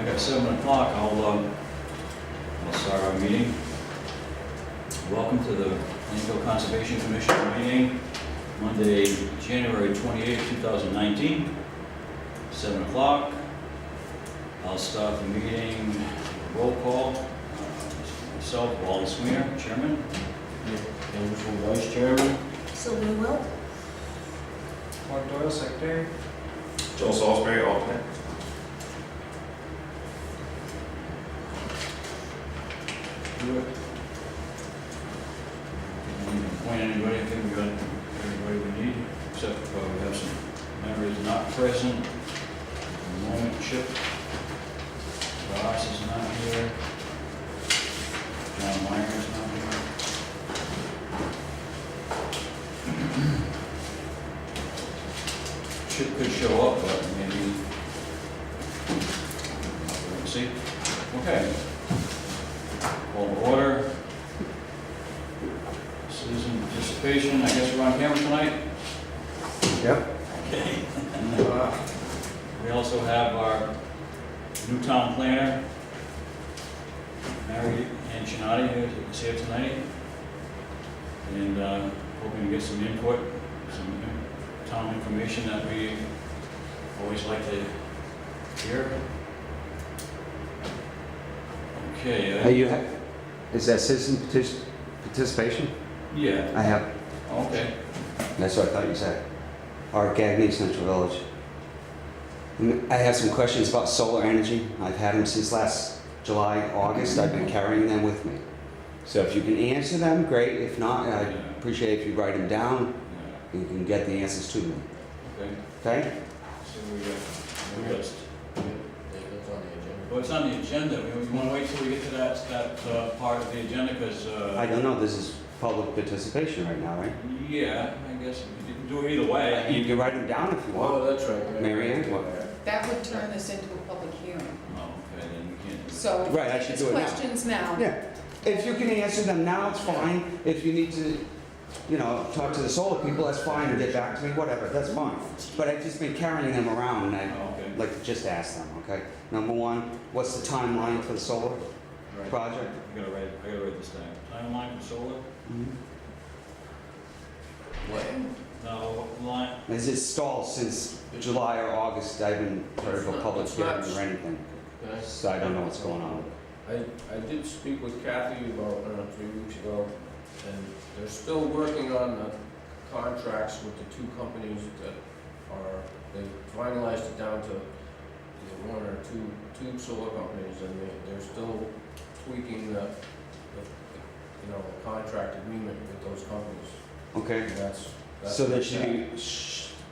I got 7 o'clock, I'll start our meeting. Welcome to the Plainfield Conservation Commission meeting, Monday, January 28, 2019, 7 o'clock. I'll start the meeting, roll call. Myself, Walter Sweeney, Chairman. Anderson, Vice Chairman. Sylvia Wilt. Mark Doyle, Secretary. Joel Salisbury, alternate. Do it. We can appoint anybody, I think we got everybody we need, except we have some members not present. At the moment, Chip Ross is not here. John Meyer's not here. Chip could show up, but maybe, we'll see. Okay. Call to order. Citizen participation, I guess we're on camera tonight? Yep. Okay. We also have our new town planner, Mary Ancinati, is here tonight. And hoping to get some input, some town information that we always like to hear. Okay. Is that citizen participation? Yeah, I have, okay. that's what I thought you said. Our Gagny Central Village. I have some questions about solar energy. I've had them since last July, August. I've been carrying them with me. So if you can answer them, great. If not, I'd appreciate if you write them down. Yeah, You can get the answers to them. okay. Okay? So we got list. It's on the agenda. Well, it's on the agenda. We want to wait till we get to that part of the agenda because, I don't know. This is public participation right now, right? yeah, I guess you can do it either way. You can write them down if you want. Oh, that's right. Mary Ann, what? That would turn this into a public hearing. Oh, okay, then we can't. So Right, I should it's do it now. questions now. Yeah. If you can answer them now, it's fine. If you need to, talk to the solar people, that's fine, and get back to me, whatever, that's fine. But I've just been carrying them around, and I'd Oh, okay. like to just ask them, okay? Number one, what's the timeline for the solar Right. project? I gotta write this down. Timeline for solar? What? No, line, Is it stalled since July or August? I haven't heard of a public It's not- hearing or anything, Okay. so I don't know what's going on. I did speak with Kathy about 3 weeks ago, and they're still working on the contracts with the two companies that they finalized it down to either one or two solar companies, and they're still tweaking the contract agreement with those companies. Okay, And that's so there should be,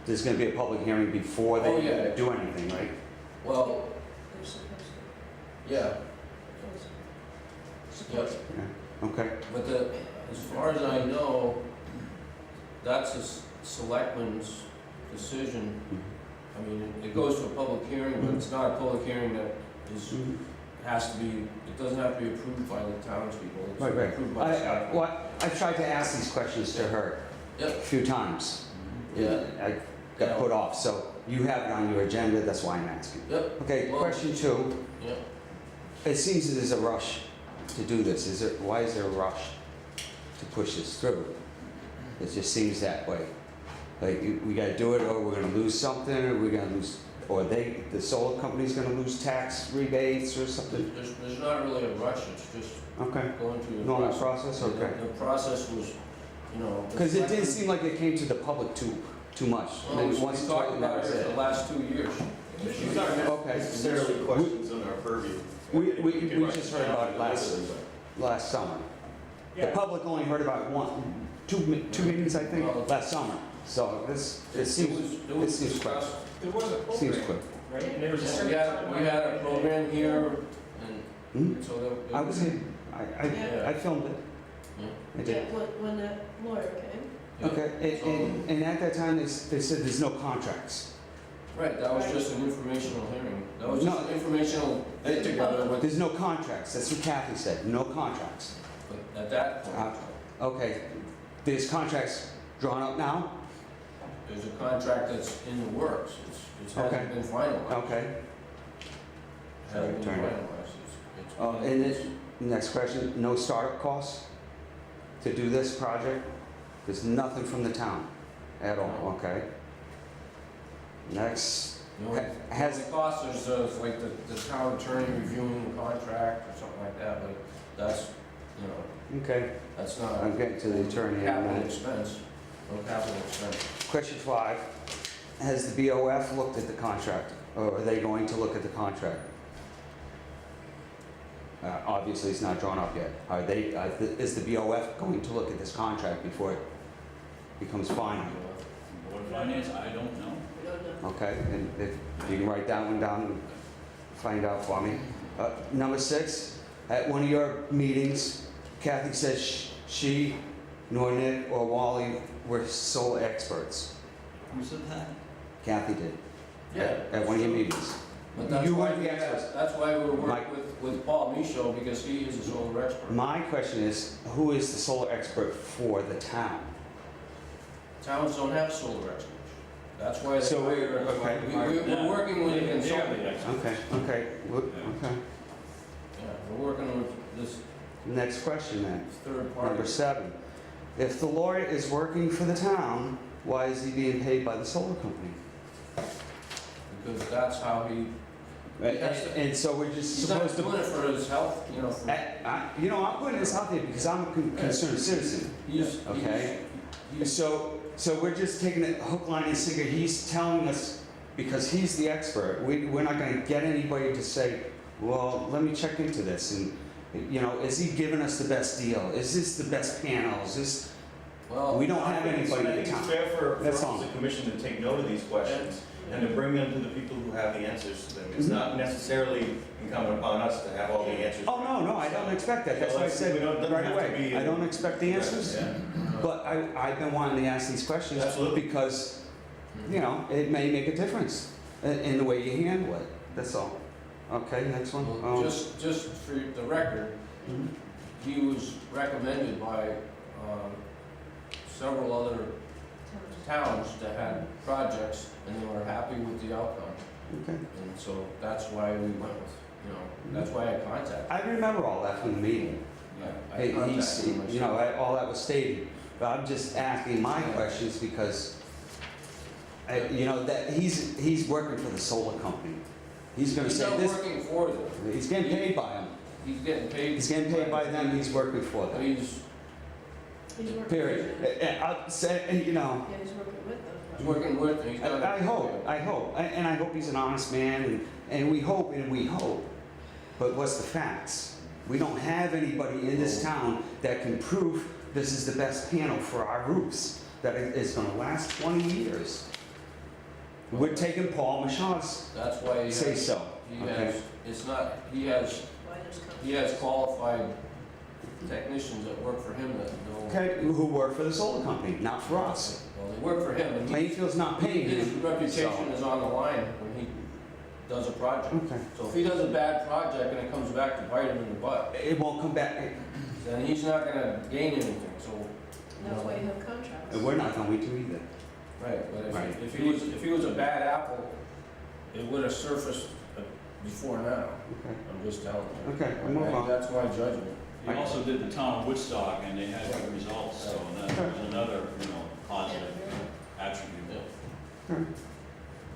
there's gonna be a public hearing before Oh, they yeah. do anything, right? Well, They're supposed yeah, yep. Okay, But as far as I know, that's a selectman's decision. I mean, it goes to a public hearing, but it's not a public hearing that is, has to be, it doesn't have to be approved by the townspeople. It's right, right. approved by the select. I've tried to ask these questions to her a Yep, few times. yeah, I got put off, so you have it on your agenda, that's why I'm asking. yep, Okay, Well- question two. yep. It seems that there's a rush to do this. Why is there a rush to push this through? It just seems that way. Like, we gotta do it, or we're gonna lose something, or we're gonna lose, or the solar company's gonna lose tax rebates or something? There's not really a rush, it's just Okay, going through the normal process. process, okay. The process was, Because it didn't seem like it came to the public too much. Well, Maybe we once or talked twice, and that about was it for the it. last 2 years. These aren't Okay. necessarily questions in our purview. We You can write just it heard down about it and last listen, but- last summer. The public only heard about two meetings, I think, Well- last summer. So it It seems was quick. discussed. There was a Seems program, quick. right? And there was a We had a program here, Hmm? and so there. I was here. Yeah. I filmed it. Yeah. I did. when that lawyer came. Yeah. Okay, and at that time, they said there's no contracts. Right, that was just an informational hearing. That was No. just an informational get together with, There's no contracts. That's what Kathy said. No contracts. at that point, Okay. There's contracts drawn up now? there's a contract that's in the works. It hasn't Okay. been finalized. Okay. hasn't been Turn it. finalized. It's Oh, and then, next question, no startup costs to do this project? There's nothing from the town at all, okay? Next, The only, has- the only cost is like the town attorney reviewing the contract or something like that, but that's, you know, okay, that's not I'm getting to the attorney in a capital minute. expense, no capital expense. Question 5, has the BOF looked at the contract, or are they going to look at the contract? Obviously, it's not drawn up yet. Are they, is the BOF going to look at this contract before it becomes final? Board of Finance, I don't know. We don't know. Okay, and if you can write that one down and find out for me. Number 6, at one of your meetings, Kathy says she, nor Nick or Wally were solar experts. Who said that? Kathy did. Yeah. At one of your meetings. But that's You why weren't the we experts. that's why we're Mike. working with Paul Michaud, because he is a solar expert. My question is, who is the solar expert for the town? Towns don't have solar experts. That's why they So hire, okay. we're working with a They're the consultant. experts. Okay, Yeah. Yeah, we're working with this Next question then. third Number party. 7, if the lawyer is working for the town, why is he being paid by the solar company? Because that's how he, Yes. And so we're just he's not supposed doing to... it for his health, you know, for, I'm putting this out there because I'm a concerned citizen. he's, Okay. he's, So we're just taking it hook, line, and sinker. He's telling us, because he's the expert, we're not gonna get anybody to say, well, let me check into this. And, you know, is he giving us the best deal? Is this the best panel? Is this, well, we don't have I think anybody in it's town. fair for That's us all. as a commission to take note of these questions and to bring them to the people who have the answers to them. It's not necessarily incumbent upon us to have all the answers. Oh, no, I don't expect that. That's why I We don't- said doesn't right have to away. be- I don't expect the answers. Yeah. But I've been wanting to ask these questions Absolutely. because, you know, it may make a difference in the way you handle it. That's all. Okay, next one. well, just for the record, Mhm. he was recommended by, several other towns that had projects, and they were happy with the outcome. Okay. And so that's why we went with, you know, that's why I contacted. I remember all that from the meeting. I Hey, contacted him you know, myself. all that was stated. But I'm just asking my questions because, you know, that he's working for the solar company. He's gonna He's say not this, working for them. he's getting paid by them. He's getting paid. He's getting paid by them, he's working for But them. he's Period. He's working. I'll say, you know, Yeah, he's working with them. working with them. He's not. I hope, and I hope he's an honest man, and we hope, but what's the facts? We don't have anybody in this town that can prove this is the best panel for our roofs, that it is gonna last 20 years. We're taking Paul Michaud's That's why he say has, so, he okay? has, it's not, he has, Why there's company. he has qualified technicians that work for him that know. Okay, who work for the solar company, not for us. Well, they work for him, and Plainfield's not paying his him. reputation is on the line when he does a project. Okay. So if he does a bad project and it comes back to bite him in the butt, It won't come back, then he's not gonna gain anything, so. That's why you have contracts. we're not going to either. Right, but Right. if he was a bad apple, it would have surfaced before now. Okay. I'm just telling you. Okay, we'll move on. That's my judgment. He also did the town of Woodstock, and they had good results, so that was another, you know, positive attribute. Alright.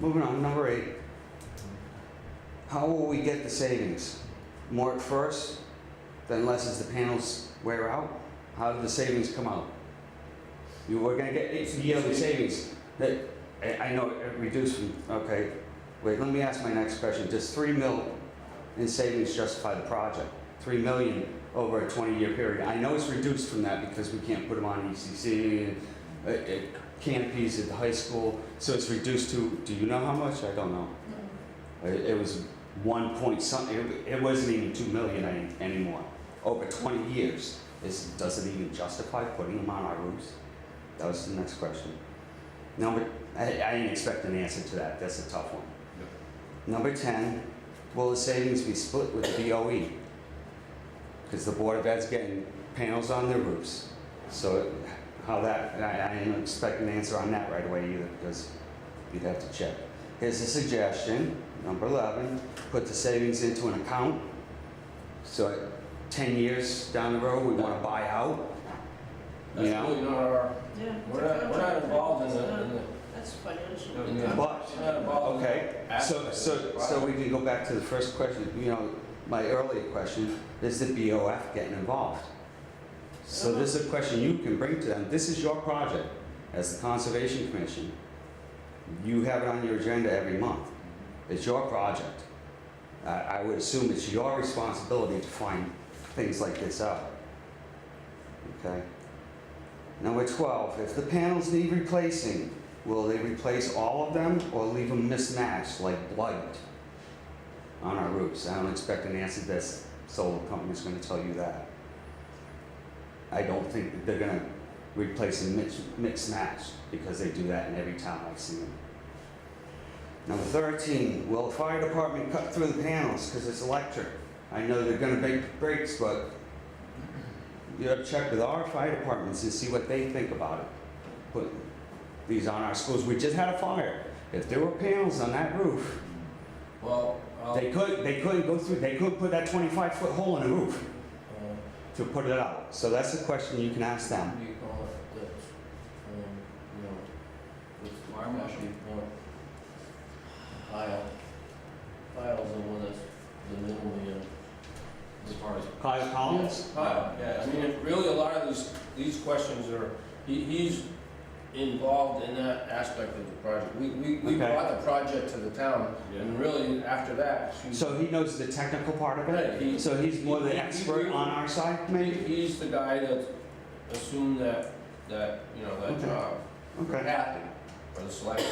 Moving on, number 8. How will we get the savings? More at first, then less as the panels wear out? How do the savings come out? We're gonna get yearly savings. I know it reduced from, okay, wait, let me ask my next question. Does 3 mil in savings justify the project? 3 million over a 20-year period. I know it's reduced from that because we can't put them on ECC and canopies at the high school, so it's reduced to, do you know how much? I don't know. It was 1 point something, it wasn't even 2 million anymore. Over 20 years, does it even justify putting them on our roofs? That was the next question. I didn't expect an answer to that, that's a tough one. Number 10, will the savings be split with the BOE? Because the Board of Ed's getting panels on their roofs. So how that, I didn't expect an answer on that right away either, because you'd have to check. here's a suggestion, number 11, put the savings into an account. So at 10 years down the road, we want to buy out. That's You know? really not our, Yeah. we're not involved in the, That's financial. Yeah. But, we're not involved in the okay, aspect of the so project. we can go back to the first question, you know, my earlier question, is the BOF getting involved? So this is a question you can bring to them. This is your project as the Conservation Commission. You have it on your agenda every month. It's your project. I would assume it's your responsibility to find things like this out. Okay? Number 12, if the panels need replacing, will they replace all of them or leave them mismatched like blight on our roofs? I don't expect an answer that solar company's gonna tell you that. I don't think that they're gonna replace and mix match because they do that in every town I've seen. Number 13, will the fire department cut through the panels because it's electric? I know they're gonna make breaks, but you have to check with our fire departments and see what they think about it. Put these on our schools. We just had a fire. If there were panels on that roof, Well, they couldn't go through, they couldn't put that 25-foot hole in the roof uh, to put it out. So that's a question you can ask what them. do you call it, that, you know, with Fire marshal. Kyle's the one that's the middleman. As far as. Kyle Collins? Kyle, yeah, I mean, really, a lot of these questions are, he's involved in that aspect of the project. We Okay. brought the project to the town, Yeah. and really, after that, So he knows the technical part of Right, it? So he's more the he- expert on our side, maybe? he's the guy that assumed that, you know, that Okay. job. Okay. Kathy, for the select.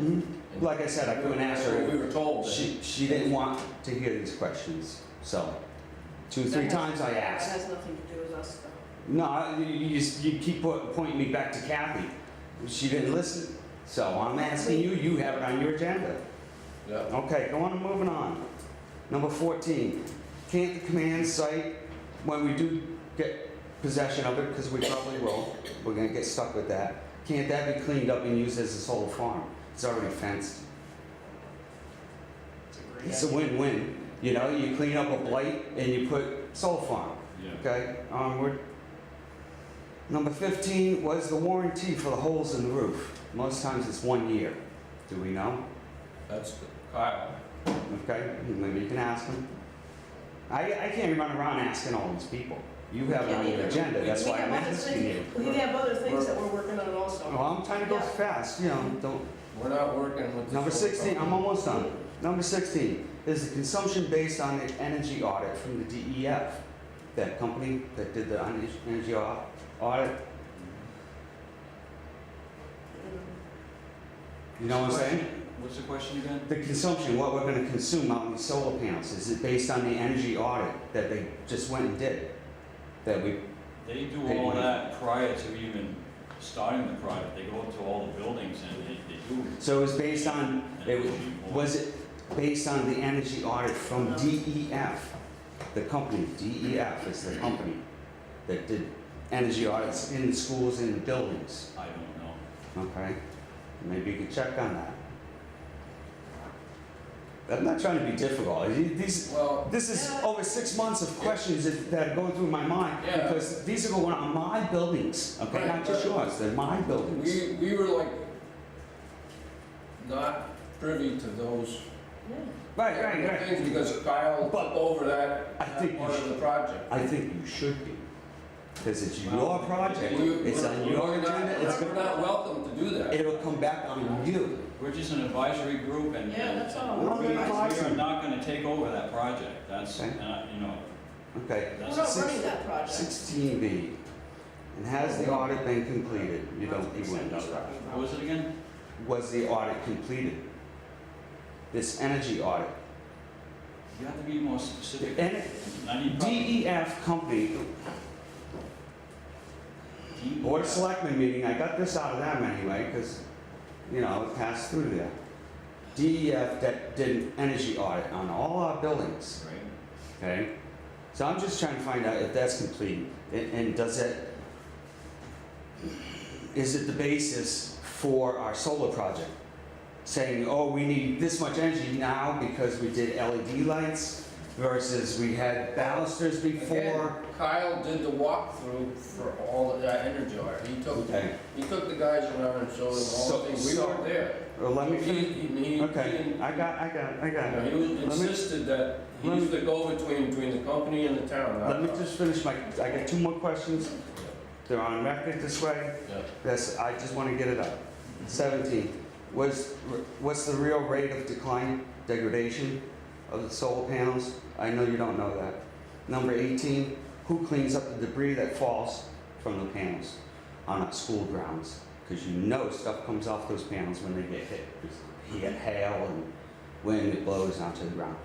Mhm. Like I said, I couldn't ask her. We were told that. She didn't want to hear these questions, so 2-3 times I That asked. has nothing to do with us, though. No, you keep pointing me back to Kathy. She didn't listen, so I'm asking you, you have it on your agenda. Yeah. Okay, go on and moving on. Number 14, can't the command site, when we do get possession of it, because we probably will, we're gonna get stuck with that, can't that be cleaned up and used as a solar farm? It's already fenced. It's a win-win. You know, you clean up a blight and you put solar farm. Yeah. Okay, onward. Number 15 was the warranty for the holes in the roof. Most times it's 1 year. Do we know? That's Kyle. Okay, maybe you can ask them. I can't run around asking all these people. You have it on your agenda, that's why I'm asking you. We have other things that we're working on also. Well, I'm trying to go Yeah. fast, you know, don't. We're not working with the. Number solar 16, I'm company. almost done. Number 16, is the consumption based on the energy audit from the DEF? That company that did the energy audit? You know what I'm saying? What's the question again? The consumption, what we're gonna consume out in these solar panels, is it based on the energy audit that they just went and did? That we, They do Pay all money. that prior to even starting the project. They go to all the buildings and they do. so it was based on, an energy audit. was it based on the energy audit from DEF? The company, DEF is the company that did energy audits in the schools and the buildings, I don't know. okay? Maybe you could check on that. I'm not trying to be difficult. These, Well, this is Yeah. over 6 months of questions that are going through my mind Yeah. because these are going on my buildings, okay? Right, Not just but- yours, they're my buildings. we were like, not privy to those Yeah. Right. things because Kyle took But over that I think you part of should- the project. I think you should be, because it's Well, your project, it's on your We're not- agenda, it's We're not welcome to do that. it'll come back on you. We're just an advisory group and. Yeah, that's all. We're We advisory. are not gonna take over that project. That's, Okay. you know, Okay, We're that's. not running that project. 16B, and has the audit been completed? You wouldn't know that. What was it again? Was the audit completed? This energy audit? You have to be more specific. And I need probably- DEF company, Board of Selectmen meeting, I got this out of them anyway, because, you know, it passed through there. DEF that did an energy audit on all our buildings, Right. okay? So I'm just trying to find out if that's complete, and does it, is it the basis for our solar project? saying, oh, we need this much energy now because we did LED lights versus we had balusters Again, before. Kyle did the walkthrough for all of that energy. Okay. He took the guys around and showed them all the things. We weren't there. Well, let me finish. He Okay, didn't- I got it. He was Let me- insisted that he was the go-between between the company and the town. Let me just finish I got 2 more questions. They're on record this way. Yeah. Yes, I just want to get it up. 17, what's the real rate of decline, degradation of the solar panels? I know you don't know that. Number 18, who cleans up the debris that falls from the panels on our school grounds? Because you know stuff comes off those panels when they get hit. You get hail and wind, it blows onto the ground.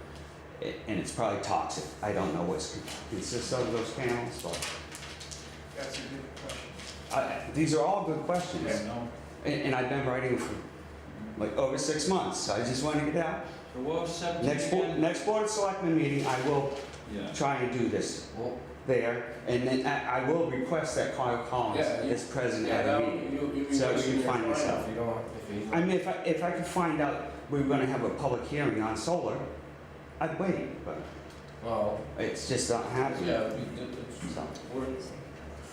And it's probably toxic. I don't know what's consists of those panels, but That's a good question. these are all good questions. Yeah, no. And I've been writing for like over 6 months. I just want to get out. So what was 17 Next Board of Selectmen meeting, I will Yeah. try and do this Well, there. And then I will request that Kyle Collins Yeah, is present yeah, at a that, meeting. you'd be So we wasting can your find time this out. if you don't, if he's. I mean, if I could find out we were gonna have a public hearing on solar, I'd wait, but Well, it's just not happening. yeah, it's, So,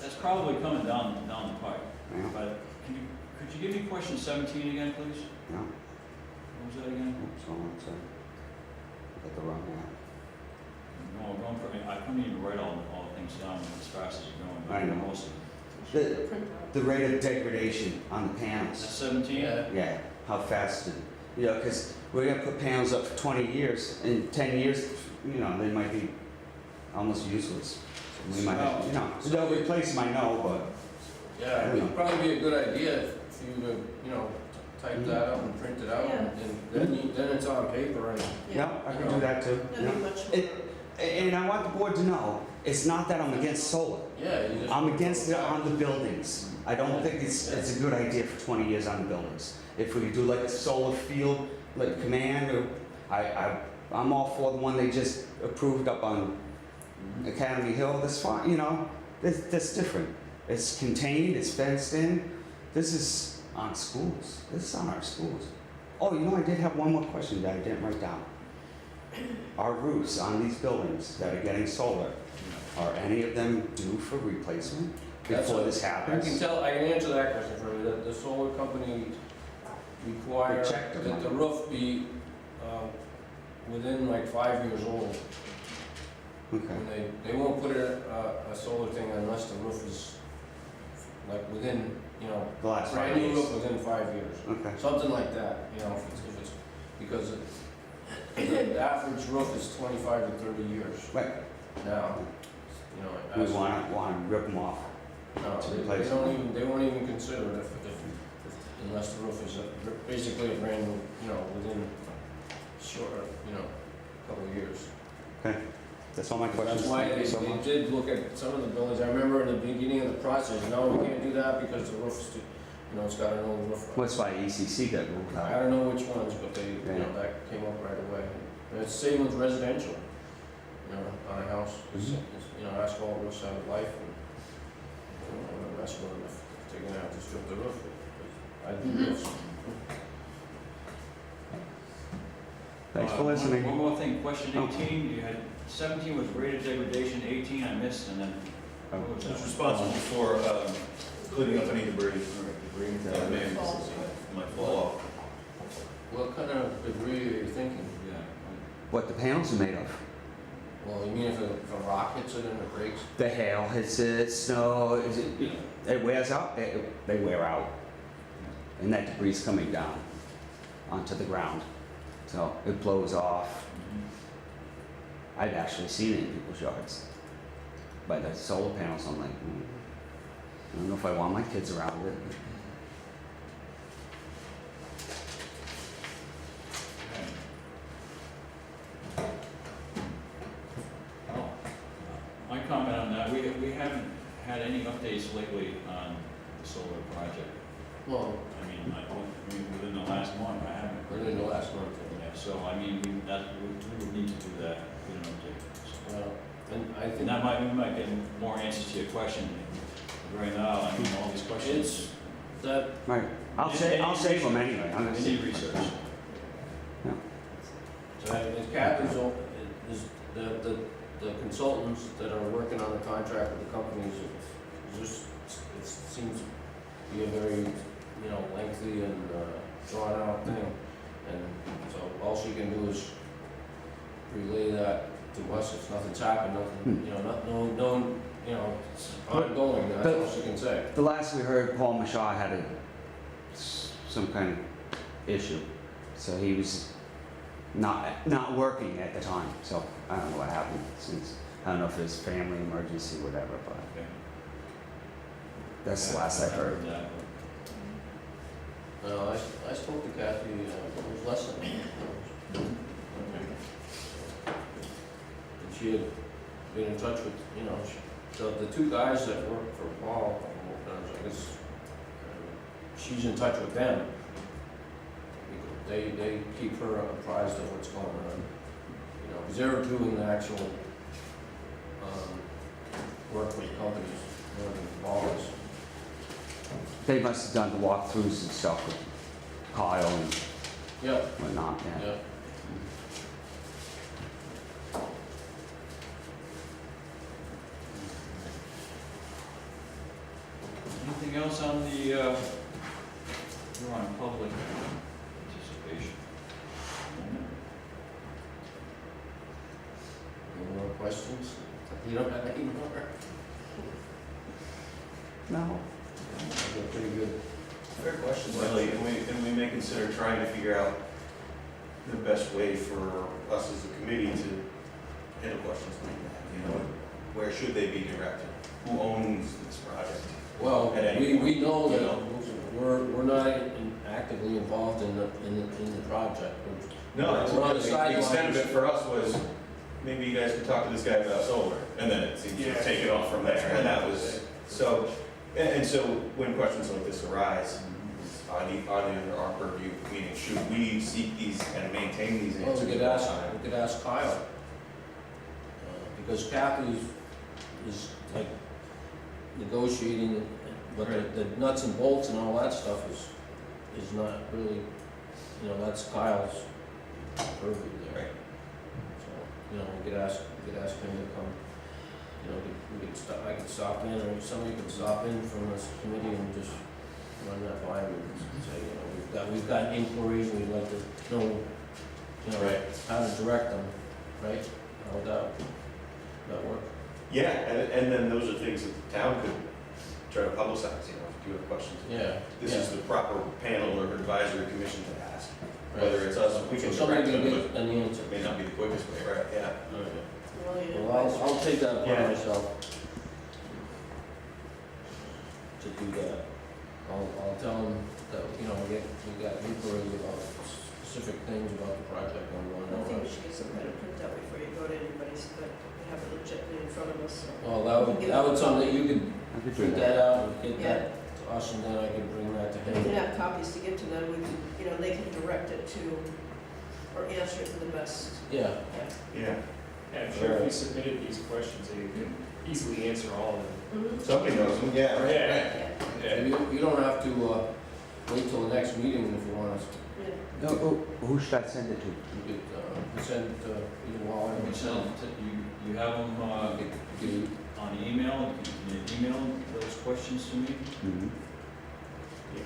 That's probably coming down the pipe. you know, But could you give me question 17 again, please? you know, What was that again? oops, hold on a second. Got the wrong one. No, going for, I couldn't even write all the things down as fast as you're going. but I know. most of The, Print out. the rate of degradation on the That's panels. 17? yeah. Yeah, how fast did, you know, because we're gonna put panels up for 20 years, in 10 years, you know, they might be almost useless. We might, have, you know, they'll replace them, I know, but, Yeah, it would probably be a good idea if you would, type that up and print it out, and then it's on paper and. yeah, I can do that too. That'd Yeah. be much more. It- And I want the board to know, it's not that I'm against solar. Yeah, you just. I'm against it on the buildings. I don't think it's a good idea for 20 years on the buildings. If we could do like a solar field, like Command, or, I'm all for the one they just approved up on Academy Hill, that's fine, you know, that's different. It's contained, it's fenced in. This is on schools, this is on our schools. Oh, you know, I did have one more question that I didn't write down. Our roofs on these buildings that are getting solar, are any of them due for replacement before this happens? I can answer that question for you. The solar company require They check them. that the roof be, within like 5 years old. Okay, And they won't put a solar thing unless the roof is like within, the last 5 brand new years. roof within 5 years. Okay, Something like that, if it's, because the average roof is 25 to 30 years right, now, we as- wanna rip them off. No, to they replace don't it. even, they won't even consider it if unless the roof is basically a brand new, within short, couple of years. Okay, that's all my questions. That's why Thank you they so much. did look at some of the buildings. I remember in the beginning of the process, no, we can't do that because the roof's too, it's got an old roof. That's why ECC got moved I out. don't know which ones, but they, Yeah. that came up right away. And it's the same with residential, on a house. Mhm. Asphalt roofs have a life and, I'm gonna mess with them if they're gonna have to strip the roof. I do roofs. Thanks for listening. One more thing, question Oh. 18, you had, 17 was rate of degradation, 18 I missed, and then, what was that? It's responsible for cleaning up any debris Debris. that may, might fall off. What kind of debris are you thinking? Yeah. What the panels are made of. Well, you mean if a rock hits it and it breaks? The hail hits it, snow, it wears out, they wear out. And that debris is coming down onto the ground. So it blows off. Mhm. I've actually seen it in people's yards. By the solar panels, I'm like, I don't know if I want my kids around it. Well, my comment on that, we haven't had any updates lately on the solar project. Well, I mean, within the last month, I haven't heard. within the last month. Yeah, so I mean, we would need to do that, get an update. Well, and I think. And that we might get more answers to your question right now, I mean, all these questions. that, Right. I'll save them anyway. I'm gonna Any save. research. so Kathy's, is the consultants that are working on the contract with the companies, it's just, it seems to be a very, lengthy and drawn out thing. And so all she can do is relay that to us, if nothing's happened, nothing, it's ongoing, that's all she can say. The last we heard, Paul Mashaw had some kind of issue, so he was not working at the time. So I don't know what happened since. I don't know if it was family emergency, whatever, but Okay. that's the last I heard. that. No, I spoke to Kathy, it was less than a month ago. And she had been in touch with, the two guys that work for Paul, I guess, she's in touch with them. They keep her apprised of what's going on, because they're doing the actual, work with companies, more than Paul is. They must have done the walkthroughs and stuff with Kyle and Yeah, whatnot. Yeah. yeah. Anything else on the, we're on public participation. Any more questions? You don't have any more? No. They're pretty good. Fair question, Lily, and we may consider trying to figure out the best way for us as a committee to handle questions like that, where should they be directed? Who owns this project? Well, At any we know point, that we're not actively involved in the project. No, that's We're on the the extent of sidelines. it for us was, maybe you guys could talk to this guy about solar, and then it seems to Yeah. take it off from there, and that was, so, and so when questions like this arise, are they under our purview, meaning should we seek these and maintain these Well, answers? we could all the ask, time? we could ask Kyle. Because Kathy is like negotiating, but the nuts and bolts and all that stuff is not really, that's Kyle's purview there. Right. So, we could ask him to come, I could stop in, or somebody could stop in from this committee and just run that by me and say, we've got inquiries, we'd like to know, Right. how to direct them, right? How would that work? Yeah, and then those are things that the town could try to publicize, if you have questions. Yeah. This is the proper panel or advisory commission to ask, Right. whether it's us, we So can somebody direct can them, get but an answer. it may not be the quickest way, right, yeah. Well, I'll take that upon Yeah. myself to do that. I'll tell them that, we got inquiries about specific things about the project and we want to I think know. we should get some kind of printout before you go to anybody's, but we have it legitimately in front of us, so. Well, that would something that you could I could do print that. that out and get Yeah. that to us and then I can bring that to And we can him. have copies to give to them, we can, they can direct it to, or answer it to the best. Yeah, Yeah, Yeah, I'm sure if we submitted these questions, they could easily answer all of them. Mhm. somebody knows them, yeah, right, Yeah. right. Yeah, you don't have to wait till the next meeting if you want us. yeah. No, who should I send it to? You could send it to either Waller or You send myself. them to, you have them, on email, can you email those questions to me? Mm-hmm.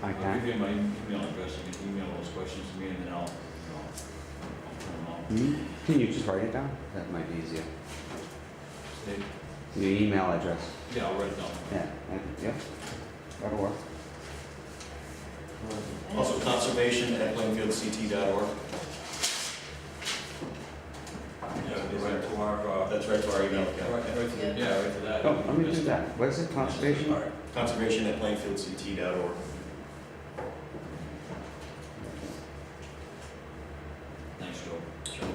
I I'll can. give you my email address, you can email those questions to me and then I'll print them out. Mhm. Can you just write it down? That might be easier. Steve? Your email address. Yeah, I'll write it down. Yeah. That'll work. Also conservation@plainfieldct.org, Yeah, right to our, that's right to our email right, account. right to, the- yeah, right to that. Oh, let me do that. What is it? Conservation? Conservation@plainfieldct.org. Thanks, Joe. Sure.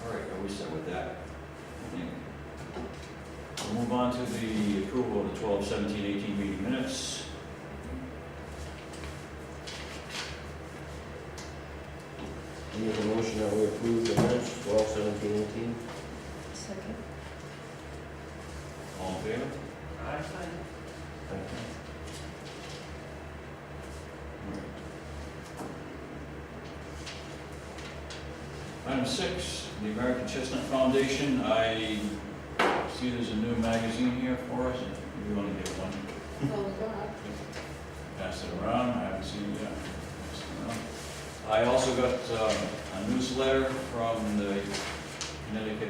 All right, are we set with that? I think. We'll move on to the approval of the 12/17/18 meeting minutes. I make a motion that we approve the minutes, 12, 17, 18. Second. All in favor? Aye. Item 6, the American Chestnut Foundation. I see there's a new magazine here for us. We want to get one. Pass it around. I haven't seen it yet. Pass it around. I also got a newsletter from the Connecticut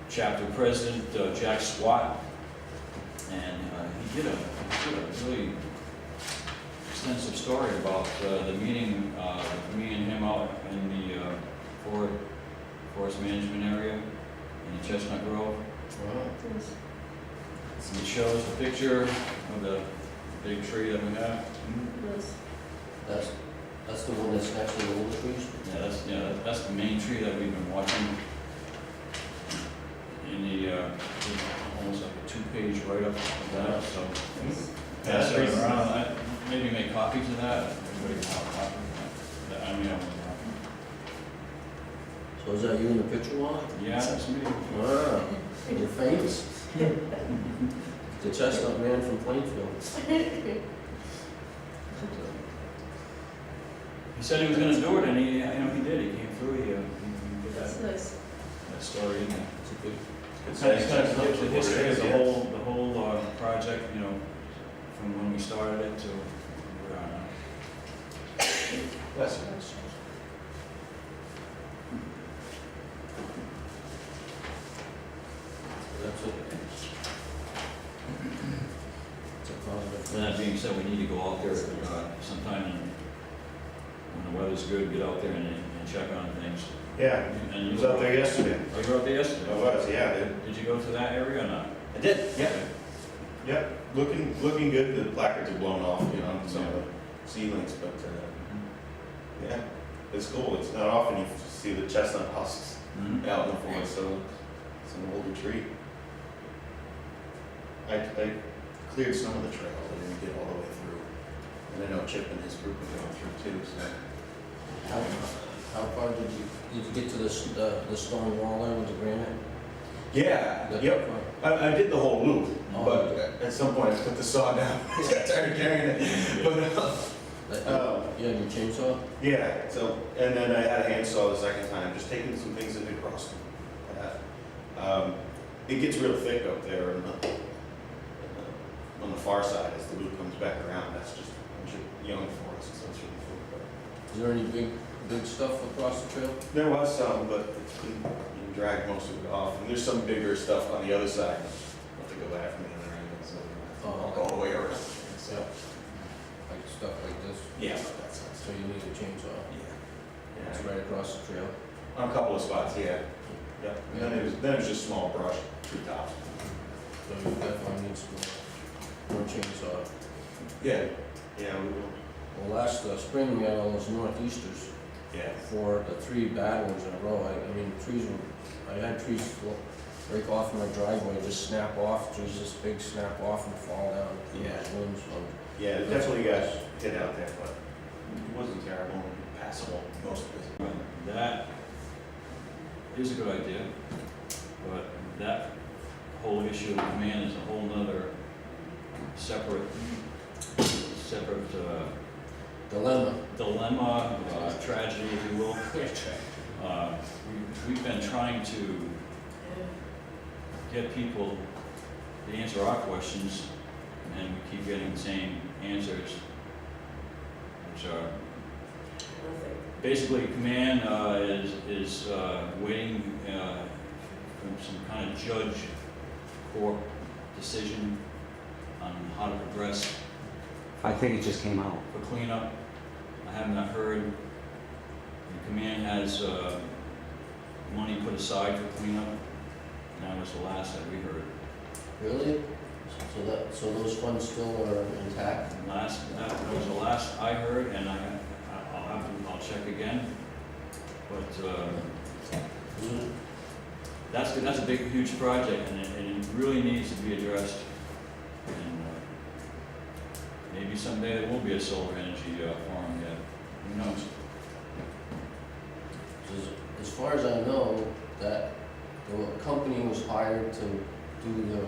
chapter president, Jack Swat, and he did a really extensive story about the meeting with me and him out in the forest management area in the Chestnut Grove. And it shows the picture of the big tree that we have. That's the one that's next to the older trees? Yeah, that's the main tree that we've been watching in the, almost like a 2-page write-up of that, so. Pass it around, maybe make copies of that, everybody can have a copy of that. I mean, I want a copy. So is that you in the picture, Wally? Yeah, that's me. Ah, you're famous. The chestnut man from Plainfield. He said he was gonna do it, and he did, he came through, he did That's that nice. story in there. It's a good, It's kind of gives the history of the whole project, from when we started it to where we are now. Bless you. that's it. It's a positive. And that being said, we need to go out there sometime when the weather's good, get out there and check on things. Yeah, And I you was out there yesterday. Oh, you were out there yesterday? I was, yeah. Did you go to that area or not? I did, yeah. Yeah, looking good. The placards are blown off, some of the seedlings, but, yeah, it's cool. It's not often you see the chestnut husks Mhm. out in the forest, so it's an older tree. I cleared some of the trails. I didn't get all the way through. And I know Chip and his group are going through too, so. How far did you get to the stone wall there with the granite? Yeah, That yep. far? I did the whole loop, Oh, but okay. at some point I put the saw down. I got tired of carrying it. But, You had your chainsaw? yeah, so, and then I had a handsaw the second time, just taking some things that had crossed the path. It gets real thick up there on the far side as the loop comes back around. That's just a bunch of young forest, so it's really cool. Is there any big stuff across the trail? There was some, but it's been dragged most of it off. And there's some bigger stuff on the other side. I'll have to go back from the other end, so I'll go all the way around. So, Like stuff like this? yeah, but that's So you need a chainsaw? yeah. It's right across the trail? On a couple of spots, yeah. Yeah. And then it was just small brush, tree tops. So you definitely need some more chainsaw. Yeah. Yeah, we will. Well, last spring we had all those northeasters Yeah. for the 3 bad ones in a row. I mean, I had trees break off in my driveway, just snap off, trees this big snap off and fall down. Yeah. Limbs, Yeah, it definitely got hit out there, but it wasn't terrible and passable most of it. That is a good idea, but that whole issue of command is a whole nother separate dilemma, tragedy, if you will. We've been trying to get people to answer our questions, and we keep getting the same answers, which are basically command is waiting for some kind of judge court decision on how to progress I think it just came out. for cleanup. I have not heard. The command has money put aside for cleanup, and that was the last that we heard. Really? So those funds still are intact? That was the last I heard, and I'll check again. But that's a big, huge project, and it really needs to be addressed. And maybe someday there will be a solar energy farm yet. Who knows? As far as I know, that the company was hired to do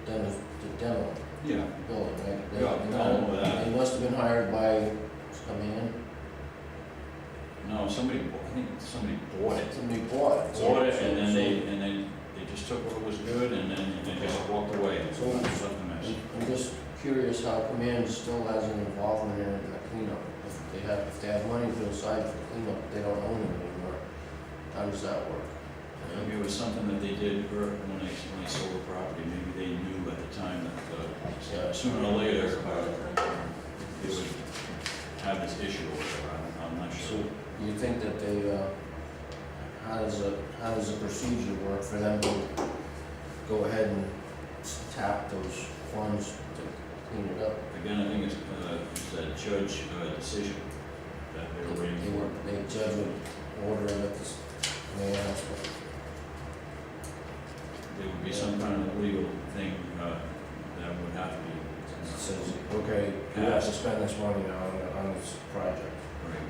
demo Yeah. building, right? They- Yeah, they- I know that. They must have been hired by some man, No, somebody, I think somebody bought it. somebody bought it. Bought it, and then they just took what was good, and then they just walked away. So- Left a mess. I'm just curious how command still has an involvement in the cleanup. If they have money put aside for cleanup, they don't own it anymore. How does that work? Maybe it was something that they did when they sold the property. Maybe they knew at the time that sooner or later they would have this issue or whatever. I'm not So, sure. do you think that they, how does the procedure work for them to go ahead and tap those funds to clean it up? Again, I think it's a judge decision that they were waiting for. They judge would order it at this, may I ask what? There would be some kind of legal thing that would have to be. It says, okay, you have to spend this money now on this project. Right.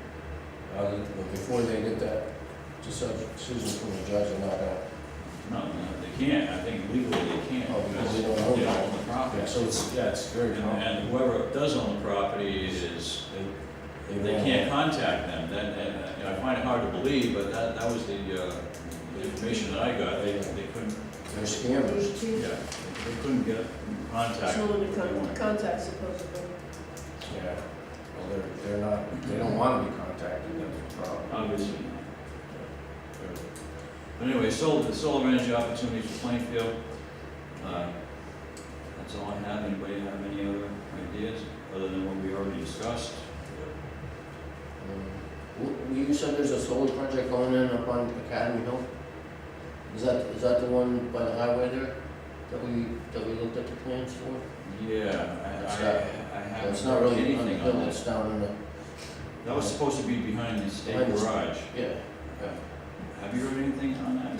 But before they get that decision from the judge, they're not gonna, No, they can't. I think legally they can't. Oh, because they don't They own don't own the property. so it's very And common. and whoever does own the property is, they can't contact them. I find it hard to believe, but that was the information that I got. They couldn't, They're scammers. yeah, they couldn't get in contact. No one with to anyone. contact supposedly. Yeah. Well, they're not, they don't wanna be contacted, that's the problem. Obviously not. But anyway, the solar energy opportunities for Plainfield. That's all I have. Anybody have any other ideas other than what we already discussed? You said there's a solar project going in up on Academy Hill? Is that the one by the highway there that we looked at the plans for? Yeah, That's I haven't It's not heard really on the anything hill, on it's that. down in the, That was supposed to be behind the state Behind the- garage. yeah. Have you heard anything on that?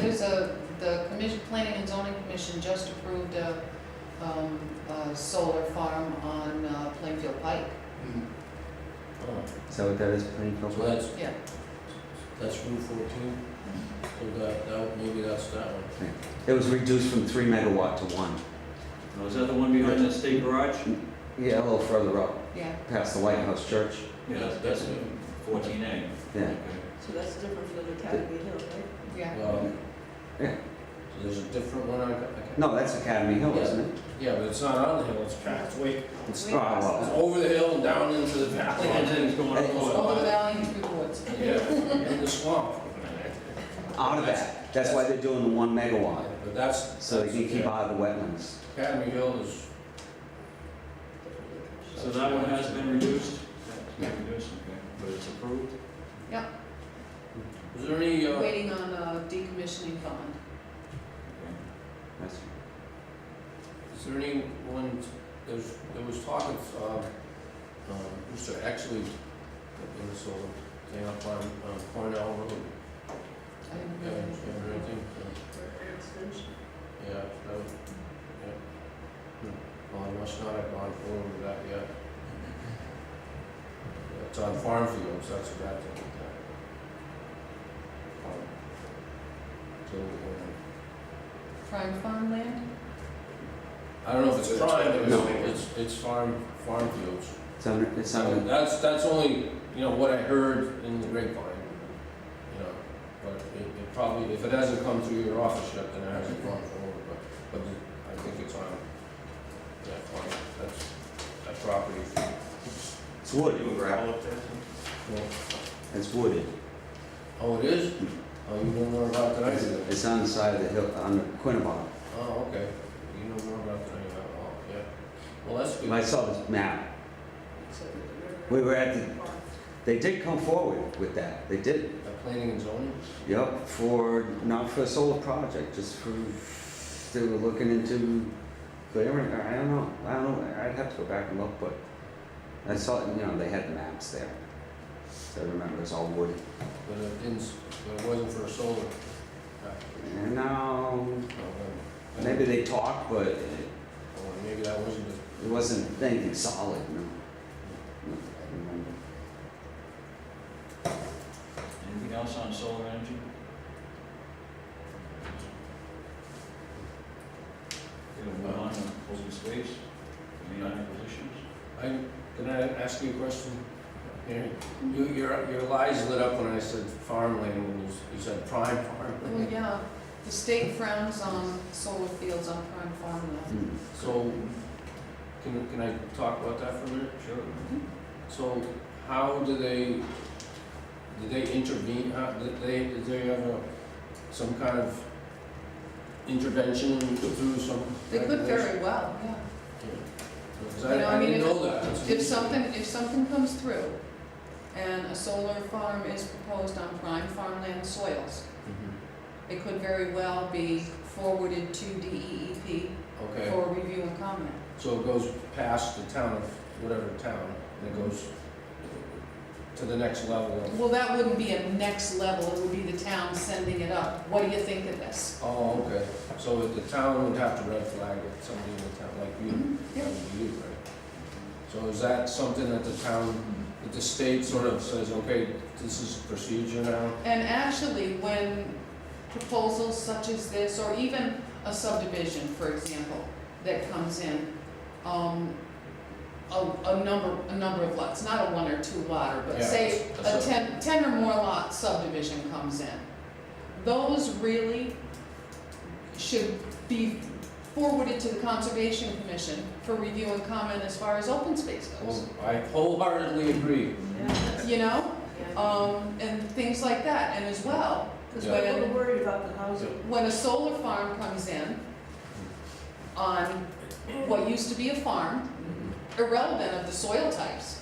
The commission, Planning and Zoning Commission just approved a solar farm on Plainfield Pike. Oh, Is that what that is, Plainfield? so that's Yeah. Route 14? So maybe that's that one. It was reduced from 3 megawatt to 1. Was that the one behind the state garage? Yeah, a little further up, Yeah. past the White House Church. Yeah, that's 14A. Yeah. Okay. So that's different from Academy Hill, right? Yeah. Well, Yeah. so there's a different one on, No, that's Academy Hill, isn't it? yeah, but it's not on the hill, it's past, wait, It's, Wait, well, it's over the hill and down into the valley. And then it's going It's up. over the valley and through the woods. Yeah, in the swamp. out of that. That's why they're doing the 1 megawatt, But that's. so they can keep yeah. out of the wetlands. Academy Hill is. So that one has been reduced? Yeah. Reduced, okay, but it's approved? Is there any, Waiting on a decommissioning fund. Okay. That's, is there any one, there was talk of, Mr. Exley in the solar thing up on Cornell Road. I didn't Yeah, really- you heard anything? Extension. Yeah, that was, yeah. Well, I must not have gone forward with that yet. It's on farm fields, that's a bad thing. So, Prime farmland? I don't know if it's prime, but No. it's farm fields. it's So under, that's only, what I heard in the grapevine, but it probably, if it hasn't come through your office yet, then it hasn't gone forward, but I think it's on that farm, that property. it's wooded. Doing gravel up there? Well, It's wooded. oh, it is? Oh, you know more about that than I It's, do. it's on the side of the hill, on the Quinnebog. Oh, okay, you know more about that than I do, oh, yeah. Well, that's good. I saw this map. Except for the river. We were at the, they did come forward with that. They did. Planning and zoning? Yep, not for a solar project, just for, they were looking into clearing, I don't know, I'd have to go back and look, but I saw, they had the maps there. So I remember it's all wood. But it wasn't for a solar. And now, No, maybe they talked, but Or maybe that wasn't it wasn't anything solid, no. No, I remember. Anything else on solar energy? Okay, we'll move on to space, main acquisitions. Can I ask you a question? Mary? Your eyes lit up when I said farmland, when you said prime Well, farmland. yeah, the state frowns on solar fields on prime farmland. So, can I talk about that for a minute? Sure. So, how do they intervene, did they have some kind of intervention through some? They could very well, yeah. Because You know, I I mean, didn't know that. That's If something comes through and a solar farm is proposed on prime farmland soils, Mhm. it could very well be forwarded to DEEP Okay, for review and comment. so it goes past the town of, whatever town, and it goes to the next level of, Well, that wouldn't be a next level, it would be the town sending it up. What do you think of this? oh, okay. So the town would have to red flag it, somebody in the town, like you, Yeah. that would be you, right? So is that something that the town, that the state sort of says, okay, this is procedure now? And actually, when proposals such as this, or even a subdivision, for example, that comes in, a number of lots, not a one or two lotter, but Yeah, say a a 10 or more lot subdivision comes in. Those really should be forwarded to the Conservation Commission for review and comment as far as open space goes. Well, I wholeheartedly agree. You know, Yeah, and things like that, and as well, because Yeah. we're a little worried about the housing. when a solar farm comes in on what used to be a farm, irrelevant of the soil types,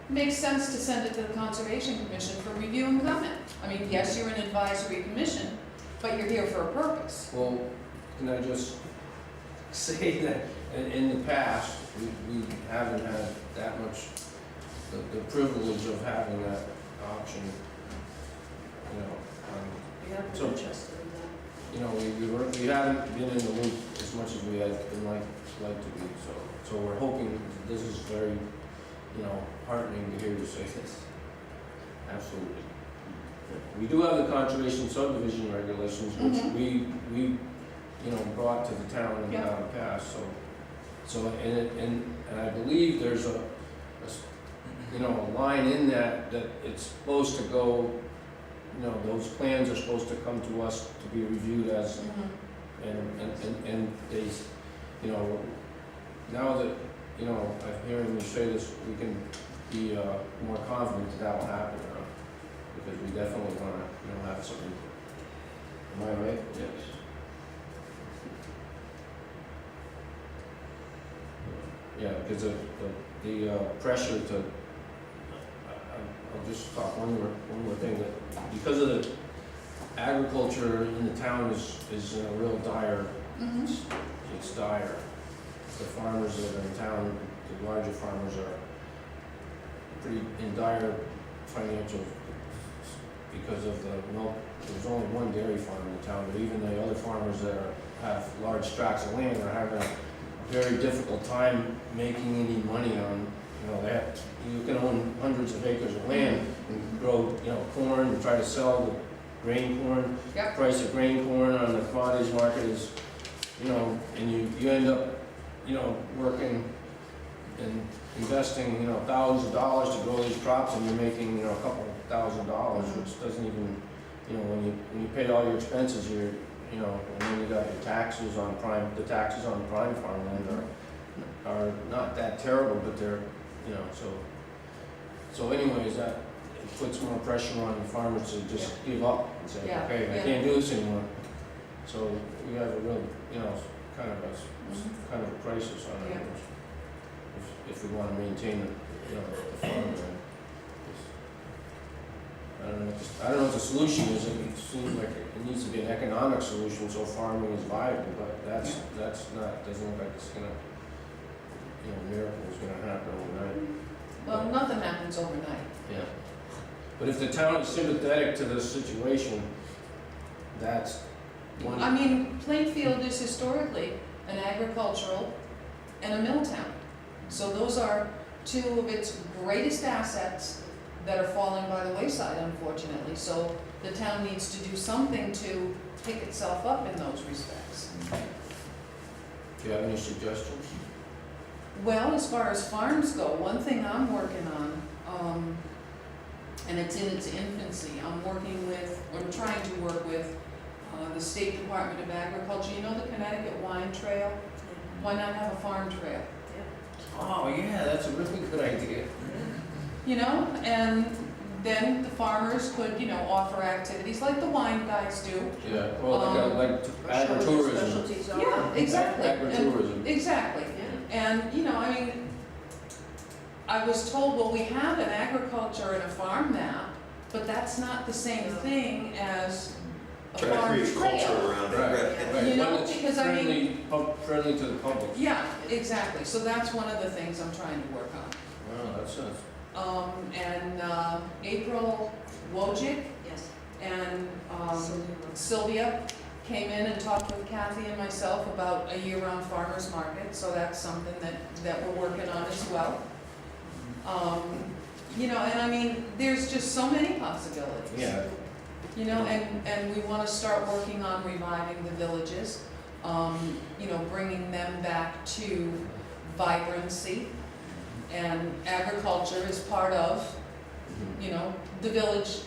makes sense to send it to the Conservation Commission for review and comment. I mean, yes, you're an advisory commission, but you're here for a purpose. Well, can I just say that in the past, we haven't had that much, the privilege of having that option, you know. We have So- been interested in that. You know, we haven't been in the loop as much as we had been like to be, so we're hoping, this is very, you know, heartening to hear you say this. Absolutely. We do have the conservation subdivision regulations, which Mhm. we, you know, brought to the town and Yeah. got it passed, so, and I believe there's you know, a line in that it's supposed to go, you know, those plans are supposed to come to us to be reviewed as, and they, you know, now that, you know, I'm hearing you say this, we can be more confident that will happen now, because we definitely want to, you know, have something. Am I right? Yes. Yeah, because the pressure to, I'll just talk one more thing, that because of the agriculture in the town is in a real dire, Mhm. it's dire. The farmers that are in town, the larger farmers are pretty in dire financial, because of the milk. There's only one dairy farm in the town, but even the other farmers that have large tracts of land are having a very difficult time making any money on, you know, that. You can own hundreds of acres of land and grow, you know, corn and try to sell the grain corn. Yep. Price of grain corn on the commodities market is, you know, and you end up, you know, working and investing, you know, thousands of dollars to grow these crops, and you're making, you know, a couple $1,000s, which doesn't even, you know, when you paid all your expenses, you know, and then you got your taxes on prime, the taxes on prime farmland are not that terrible, but they're, you know, so anyways, that it puts more pressure on the farmers to just give up and say, Yeah, okay, I yeah. can't do this anymore. So we have a real, you know, kind of a crisis on Yeah. it, if we want to maintain the, you know, the farmland. I don't know what the solution is. It seems like it needs to be an economic solution so farming is viable, but that's not, doesn't look like it's gonna, you know, miracle is gonna happen overnight. Well, nothing happens overnight. Yeah. But if the town is sympathetic to this situation, that's one. I mean, Plainfield is historically an agricultural and a mill town. So those are two of its greatest assets that are falling by the wayside, unfortunately. So the town needs to do something to pick itself up in those respects. Do you have any suggestions? Well, as far as farms go, one thing I'm working on, and it's in its infancy, I'm working with, or trying to work with, the State Department of Agriculture. You know the Connecticut Wine Trail? Why not have a farm trail? Oh, yeah, that's a really good idea. You know, and then the farmers could, offer activities like the wine guys do. Yeah, well, they got like Or show the agritourism. specialties on Yeah, it. exactly. And- Agritourism. Exactly. Yeah. And, I was told, well, we have an agriculture and a farm map, but that's not the same thing as a Try to farm create culture trail. around it. Right, right. You know, One that's because I mean- friendly to the public. Yeah, exactly. So that's one of the things I'm trying to work on. Wow, that's nice. April Wojcik Yes. and Sylvia. Sylvia came in and talked with Kathy and myself about a year-round farmer's market, so that's something that we're working on as well. There's just so many possibilities. Yeah. And we wanna start working on reviving the villages, bringing them back to vibrancy. And agriculture is part of, the village,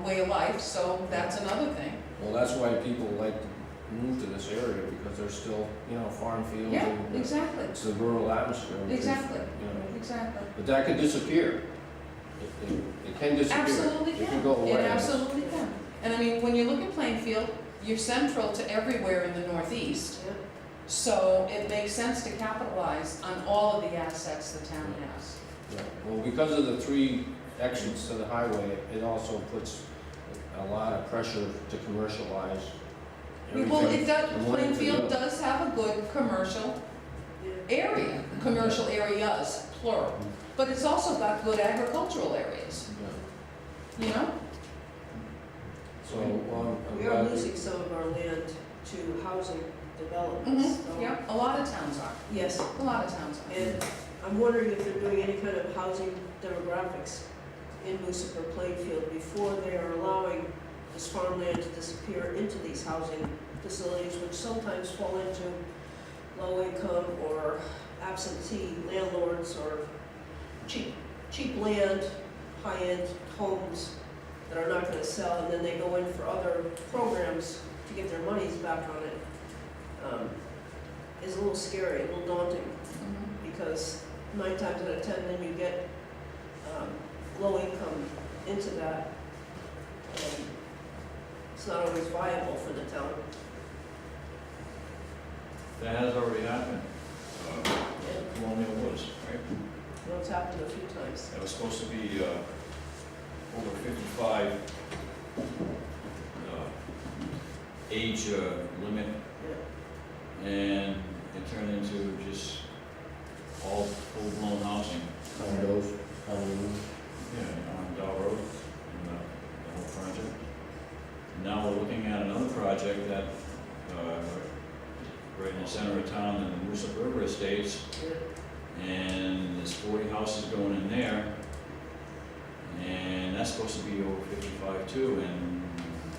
way of life, so that's another thing. Well, that's why people like to move to this area, because there's still, farm fields Yeah, and exactly, it's the rural atmosphere. which is, exactly, you know, exactly. But that could disappear. It can disappear. Absolutely It can. can go away. It absolutely can. And when you look at Plainfield, you're central to everywhere in the Northeast. Yeah. So it makes sense to capitalize on all of the assets the town has. Yeah. Well, because of the 3 exits to the highway, it also puts a lot of pressure to commercialize Well, everything. it does, and wanting to Plainfield do it. does have a good commercial Yeah. area, commercial areas, plural. But it's also got good agricultural areas, Yeah. So, I'm We are glad losing some of our land to housing developments. so- Yeah, a lot of towns are, Yes, a lot of towns are. and I'm wondering if they're doing any kind of housing demographics in Moosic or Plainfield before they are allowing this farmland to disappear into these housing facilities, which sometimes fall into low income or absentee landlords or cheap land, high-end homes that are not gonna sell, and then they go in for other programs to get their monies back on it, is a little scary, a little daunting, Mhm. because 9 times out of 10, then you get low income into that. And it's not always viable for the town. That has already happened. Yeah. Colonial Woods, right? Well, it's happened a few times. That was supposed to be over 55 age limit, Yeah. and it turned into just all full-blown housing. condos, condos. Yeah, on Dow Road, and the whole project. Now we're looking at another project that, right in the center of town in the Moosic River Estates, Yeah. and there's 40 houses going in there, and that's supposed to be over 55 too, and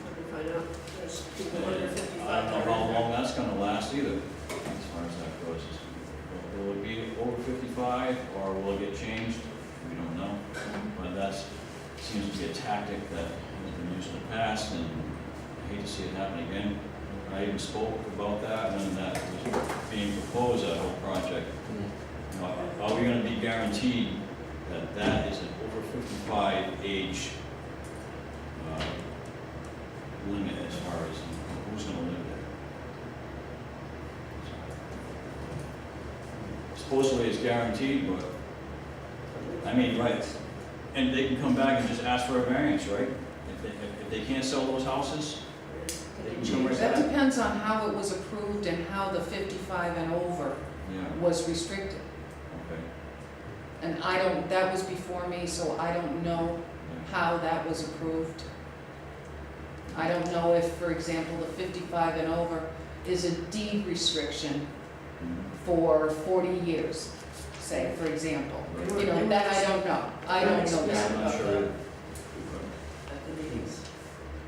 Let me find out. There's people under 55. I don't know how long that's gonna last either, as far as that goes. Will it be over 55, or will it get changed? We don't know. But that's, seems to be a tactic that has been used in the past, and I hate to see it happen again. I even spoke about that when that was being proposed, that whole project. You know, are we gonna be guaranteed that that is an over 55 age limit as far as who's gonna live there? Supposedly it's guaranteed, but, I mean, right, and they can come back and just ask for a variance, right? If they can't sell those houses, they can come right That back. depends on how it was approved and how the 55 and over Yeah, was restricted. okay. And that was before me, so I don't know Yeah. how that was approved. I don't know if, for example, the 55 and over is a deed restriction Mhm. for 40 years, say, for example. Right. You know, that I don't know. I don't know Yeah. that. I'm not sure. At the meetings.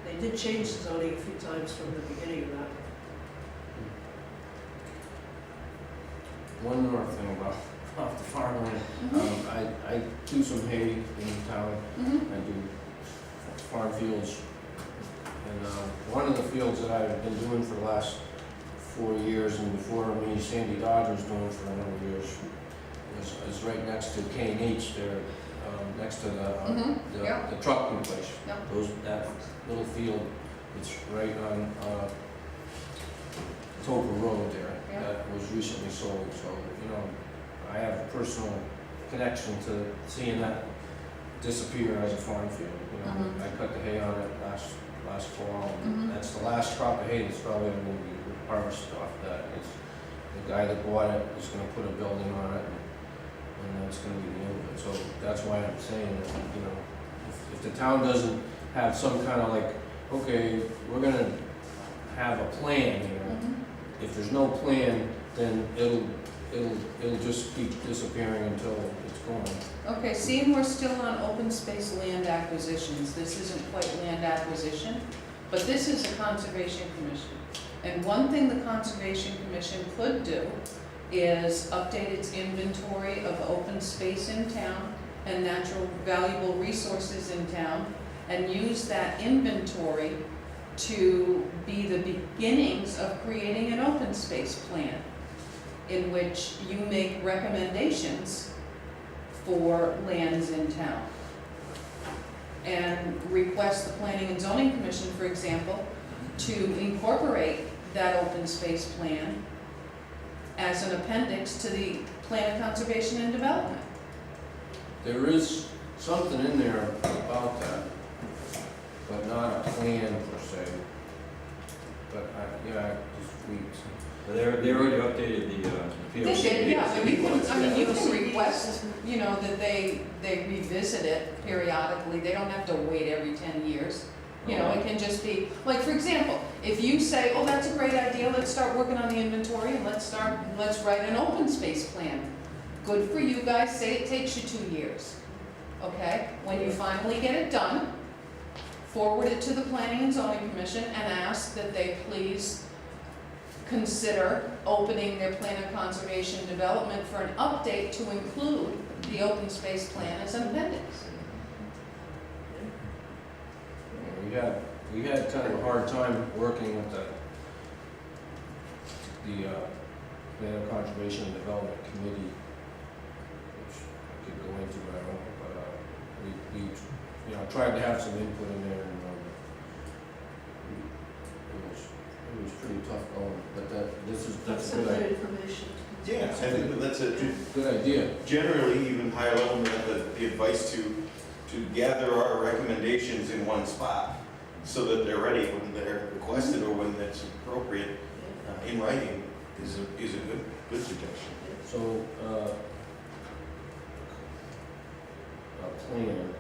They did change the zoning a few times from the beginning of that. one more thing about off the farmland. I do some hay in town. Mhm. I do farm fields. And one of the fields that I've been doing for the last 4 years, and before me, Sandy Dodger's doing for a number of years, is right next to K&H there, next to Yeah. the trucking place. Yep. That little field, it's right on Toper Road there. Yeah. That was recently sold, so, you know, I have a personal connection to seeing that disappear as a farm field. You know, Mhm. I cut the hay on it last fall, and Mhm. that's the last crop of hay that's probably going to be harvested off that. It's, the guy that bought it is going to put a building on it, and that's going to be the end of it. So that's why I'm saying that, you know, if the town doesn't have some kind of like, okay, we're going to have a plan here. Mhm. If there's no plan, then it'll just keep disappearing until it's gone. Okay, seeing we're still on open space land acquisitions, this isn't quite land acquisition, but this is a conservation commission. And one thing the conservation commission could do is update its inventory of open space in town and natural valuable resources in town, and use that inventory to be the beginnings of creating an open space plan, in which you make recommendations for lands in town. And request the Planning and Zoning Commission, for example, to incorporate that open space plan as an appendix to the Plan of Conservation and Development. There is something in there about that, but not a plan per se. But I just tweaked. They already updated the POC. They did, yeah, but you can, I mean, you can Yeah. request, you know, that they revisit it periodically, they don't have to wait every 10 years. You know, it can just be, like, for example, if you say, oh, that's a great idea, let's start working on the inventory and let's write an open space plan. Good for you guys, say it takes you 2 years, okay? When you finally get it done, forward it to the Planning and Zoning Commission and ask that they please consider opening their Plan of Conservation and Development for an update to include the open space plan as an appendix. We had kind of a hard time working with the Plan of Conservation and Development Committee, which I could go into, but I won't, but we you know, tried to have some input in there, and it was pretty tough going, but that's That's a some good good idea. information. Yeah, I think that's a, Good idea. generally even higher level, the advice to gather our recommendations in one spot so that they're ready when they're requested or when that's appropriate in writing is a good suggestion. So, a plan.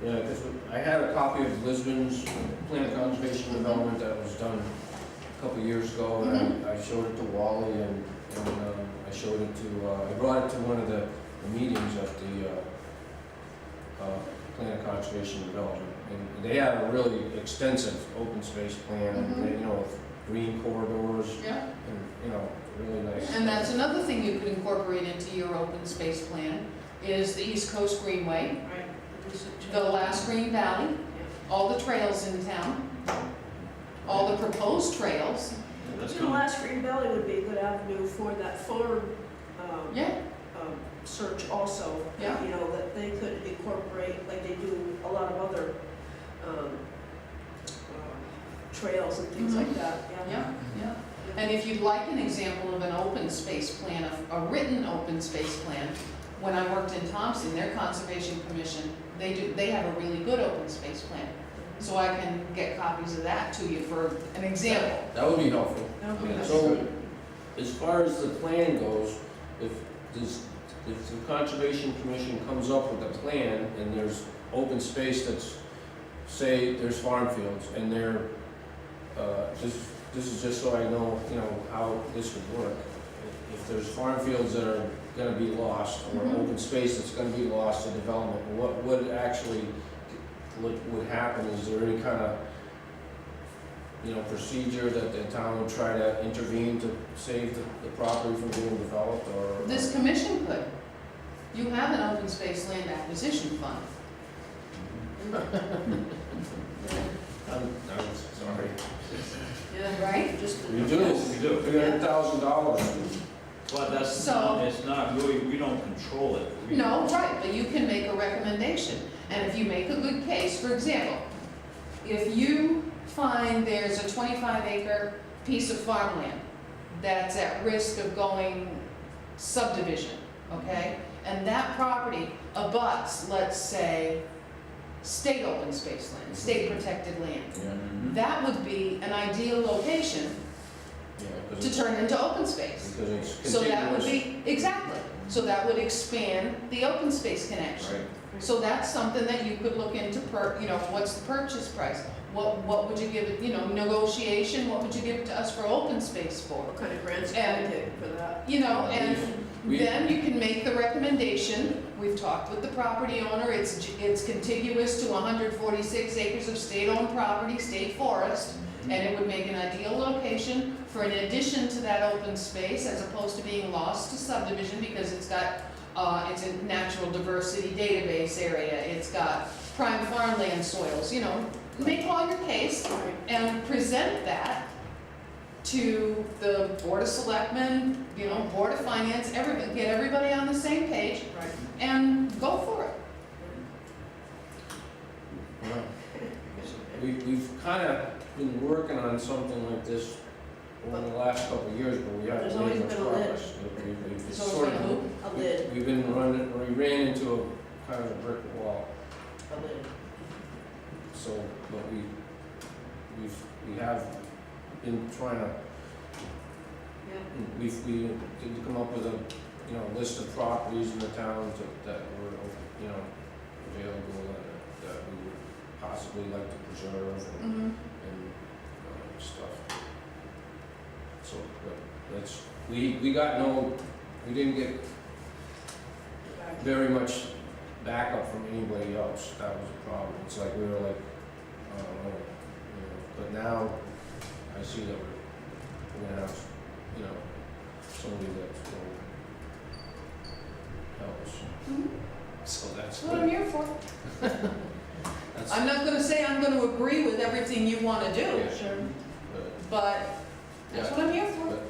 Yeah, because I had a copy of Lisbon's Plan of Conservation and Development that was done a couple of years ago, and I showed it to Wally, and I showed it to, I brought it to one of the meetings at the Plan of Conservation and Development. And they have a really extensive open space plan, and, you know, with green corridors, Yeah. and, you know, really nice. And that's another thing you could incorporate into your open space plan, is the East Coast Greenway, Right. the last Green Valley, all the trails in town, all the proposed trails. That's You know, coming. Last Green Valley would be a good avenue for that farm, Yeah, search also. Yeah. You know, that they could incorporate, like they do a lot of other, trails and things like that, yeah, yeah. And if you'd like an example of an open space plan, a written open space plan, when I worked in Thompson, their conservation commission, they have a really good open space plan. So I can get copies of that to you for an example. That would be helpful. Okay. So, as far as the plan goes, if the Conservation Commission comes up with a plan and there's open space that's, say, there's farm fields and they're, this is just so I know, you know, how this would work. If there's farm fields that are gonna be lost, or open space that's gonna be lost to development, what would actually would happen? Is there any kind of procedure that the town would try to intervene to save the property from being developed, or? This commission could. You have an open space land acquisition fund. I'm sorry. Yeah, Right? just. We do, We do. $300,000. But that's So- not, it's not really, we don't control it. We- No, right, but you can make a recommendation. And if you make a good case, for example, if you find there's a 25-acre piece of farmland that's at risk of going subdivision, okay? And that property abuts, let's say, state open space land, state protected land. Yeah, Mhm. That would be an ideal location yeah, to turn into open space. because it's So that would contiguous. be, exactly, so that would expand the open space connection. Right. So that's something that you could look into what's the purchase price? What would you give it, negotiation, what would you give it to us for open space for? What kind of grants can And- we take for that? And We- then you can make the recommendation, we've talked with the property owner, it's contiguous to 146 acres of state-owned property, state forest, and it would make an ideal location for an addition to that open space as opposed to being lost to subdivision because it's got, it's a natural diversity database area, it's got prime farmland soils, make all your case Right. and present that to the Board of Selectmen, Board of Finance, get everybody on the same page Right. and go for it. Well, We've kind of been working on something like this over the last couple of years, but we haven't There's made always much been a lid. progress. We've There's sort always of- been a loop. A lid, We've been we ran into a kind of a brick wall, a lid. so, but we have been trying to, Yeah. we did come up with a, list of properties in the town that were, available that we would possibly like to preserve and stuff. So, but that's, we got we didn't get very much backup from anybody else, that was a problem. It's like we were like, I don't know, but now I see that we're gonna have, somebody that's gonna help us. Mhm. So that's That's what I'm good. here for. That's, I'm not gonna say I'm gonna agree with everything you wanna do, Yeah. Sure. but that's what I'm here for. but,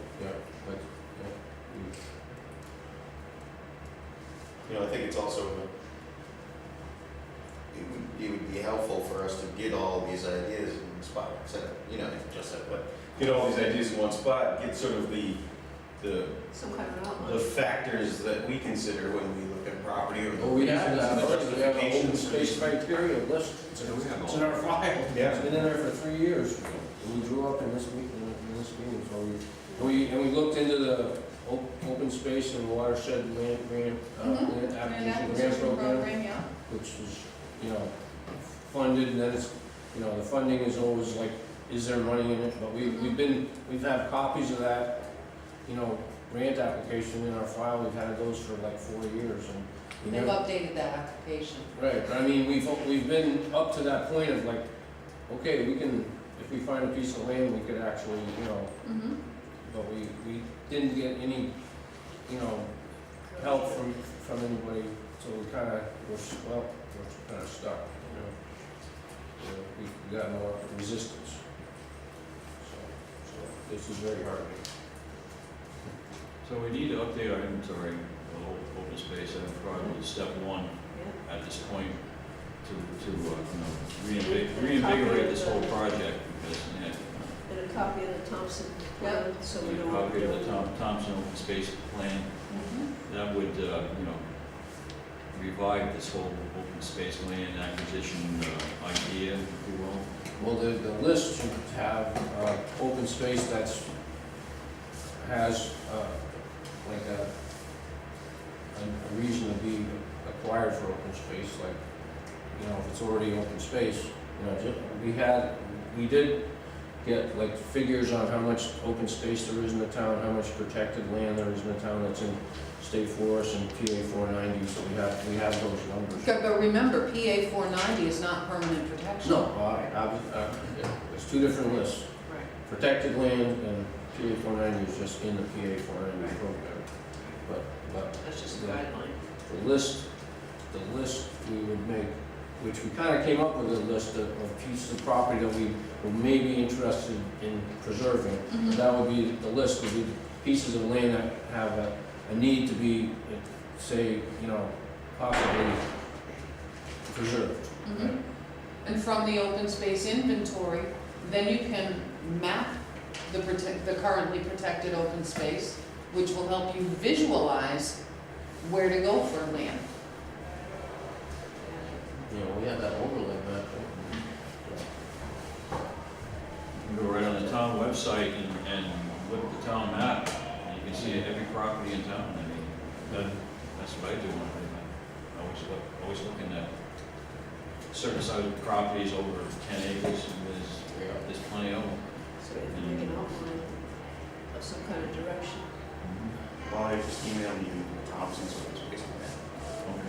yeah, I think it's also, it would be helpful for us to get all these ideas in one spot, instead of, just that, but get all these ideas in one spot, get sort of the Some kind of outline. factors that we consider when we look at property or the well, we have reasons and the that, we have an open justifications. space criteria list, it's Yeah, we have it's all in our file. Yeah. It's been in there for 3 years. And we drew up in this meeting, so we looked into the open space and watershed land grant, land And application grant acquisition program, program, yeah. which was, funded, and then it's, the funding is always like, is there money in it? But we've had copies of that, grant application in our file, we've had those for like 4 years, and we They've never. updated that application. Right, but I mean, we've been up to that point of like, okay, we can, if we find a piece of land, we could actually, Mm-hmm. but we didn't get any, help from anybody, so we kinda, we're kinda stuck, We got more resistance. So this is very hard. So we need to update our inventory of open space, and probably step one Yeah. at this point to reinvigorate this whole project, because, And a copy of the Thompson Yeah. plan, so we a know. what copy we're of the doing. Thompson Open Space Plan, Mm-hmm. that would, revive this whole open space land acquisition idea, if you will. Well, the list should have, open space has, like a reason to be acquired for open space, like, if it's already open space, we did get like figures on how much open space there is in the town, how much protected land there is in the town that's in state forest and PA 490, so we have those numbers. But remember, PA 490 is not permanent protection. No, yeah, there's 2 different lists. protected land, and PA 490 is just in the PA 490 program. But That's just a guideline. the list we would make, which we kind of came up with a list of pieces of property that we may be interested in preserving. Mhm. That would be, the list would be pieces of land that have a need to be, say, possibly preserved. Mhm. And from the open space inventory, then you can map the currently protected open space, which will help you visualize where to go for land. We have that overlay map. You can go right on the town website and look at the town map, and you can see every property in town. I mean, that's what I do when always looking at certain size properties over 10 acres, and there's plenty of them. So if you make an outline of some kind of direction. Well, I just emailed you Thompson's open space plan. Okay.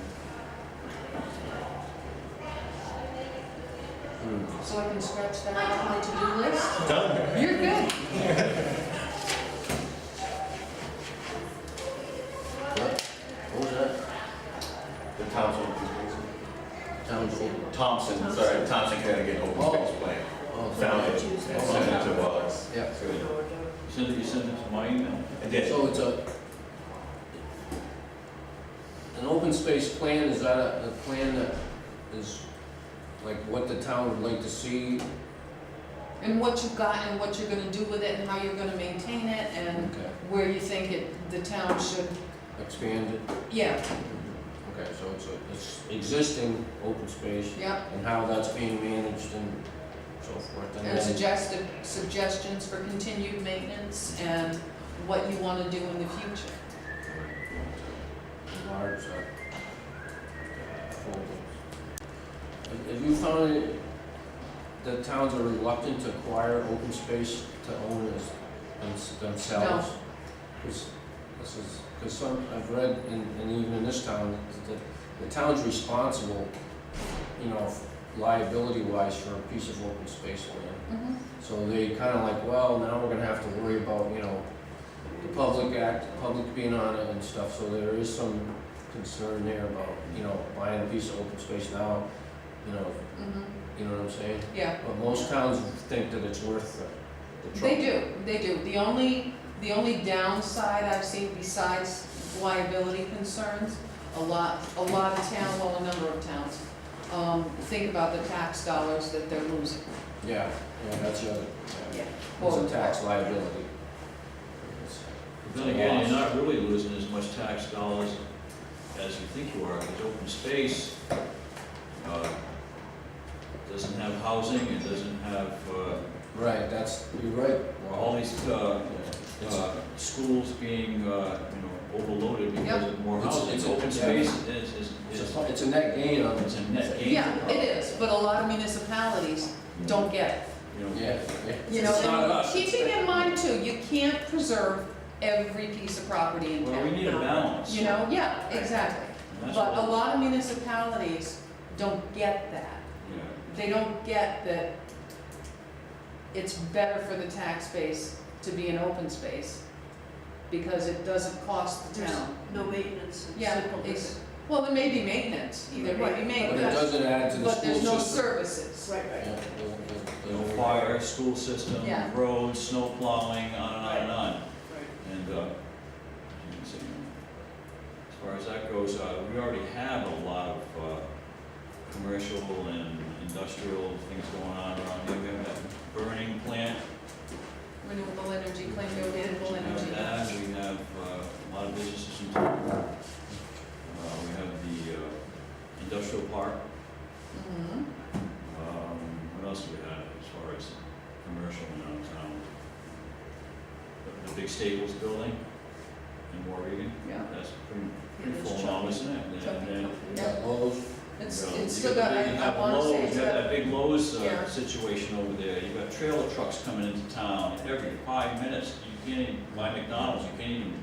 So I can scratch that off my to-do list? Done. You're good. What was that? The town's open space. Town's open. Thompson, Connecticut open space plan. Oh, Found it, Choose and that. sent it to us. Yeah. Good. You send it to my email? I did. So it's an open space plan, is that a plan that is like what the town would like to see? And what you've got and what you're gonna do with it and how you're gonna maintain it and Okay. where you think the town should, Expand it? yeah, Okay, so it's existing open space yeah. and how that's being managed and so forth. And suggestions for continued maintenance and what you wanna do in the future. Large folders. Have you found it that towns are reluctant to acquire open space to own themselves? Because some, I've read, and even in this town, that the town's responsible, liability-wise for a piece of open space land. Mhm. So they kind of like, well, now we're gonna have to worry about, the public being on it and stuff, so there is some concern there about, buying a piece of open space now, Mhm. you know what I'm saying? Yeah, But most towns think that it's worth the trouble. they do. The only downside I've seen besides liability concerns, a lot of towns, well, a number of towns, think about the tax dollars that they're losing. Yeah, that's the other, Yeah. it's a tax liability. Then again, you're not really losing as much tax dollars as you think you are, because open space doesn't have housing, it doesn't have Right, you're right. all these schools being, overloaded because of more It's- housing. it's- Open yeah. space It's a net gain on it's a net gain. Yeah, it is, but a lot of municipalities don't get it. Yeah, You It's not know, us. keeping in mind too, you can't preserve every piece of property in Well, we town. need a balance. Yeah, exactly. And that's But a what- lot of municipalities don't get that. Yeah. They don't get that it's better for the tax base to be an open space because it doesn't cost the There's town. no maintenance and Yeah, simple. well, there may be maintenance, there may be but it maintenance, doesn't add to the but school there's no system. services. Right, Yeah, right. Fire, school system, Yeah. roads, snow plowing, on and on and on. Right. And, as far as that goes, we already have a lot of, commercial and industrial things going on around here. We have that burning plant, Renewable energy, Plainfield renewable we have energy. that, we have, a lot of businesses in town. We have the, industrial park. Mhm. What else do we have as far as commercial in our town? The big Staples building in Warwick, Yeah, that's pretty Yeah, full it's now, chunky. isn't it? And Chunky then- company. You got Lowe's. it's still got, You I have wanna say Lowe's, it's you have got, that big Lowe's Yeah. situation over there, you've got trailer trucks coming into town every 5 minutes. You can't even buy McDonald's, you can't even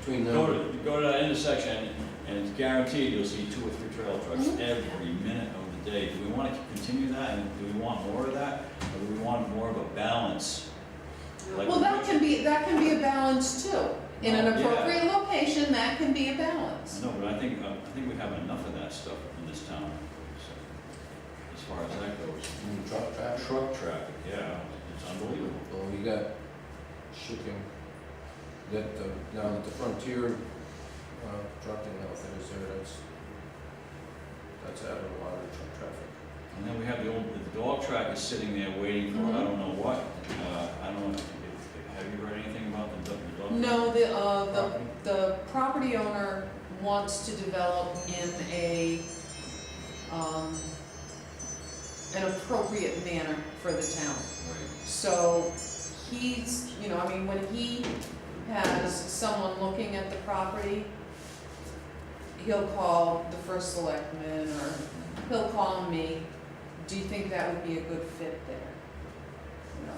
Between go them. to that intersection and it's guaranteed you'll see 2 or 3 trailer trucks Mhm. every minute of the day. Do we want to continue that and do we want more of that? Or do we want more of a balance Like Well, that can be a balance too. In an Yeah. appropriate location, that can be a balance. No, but I think we have enough of that stuff in this town, so, as far as that goes. Truck traffic. Truck traffic, yeah, it's unbelievable. Well, you got shipping, that, now that the Frontier, trucking outfit is there, that's added a lot of truck traffic. And then we have the dog track is sitting there waiting for, I don't know what, I don't know, have you heard anything about the dog? No, Property? the property owner wants to develop in an appropriate manner for the town. Right. So he's, I mean, when he has someone looking at the property, he'll call the first selectman or he'll call me, do you think that would be a good fit there?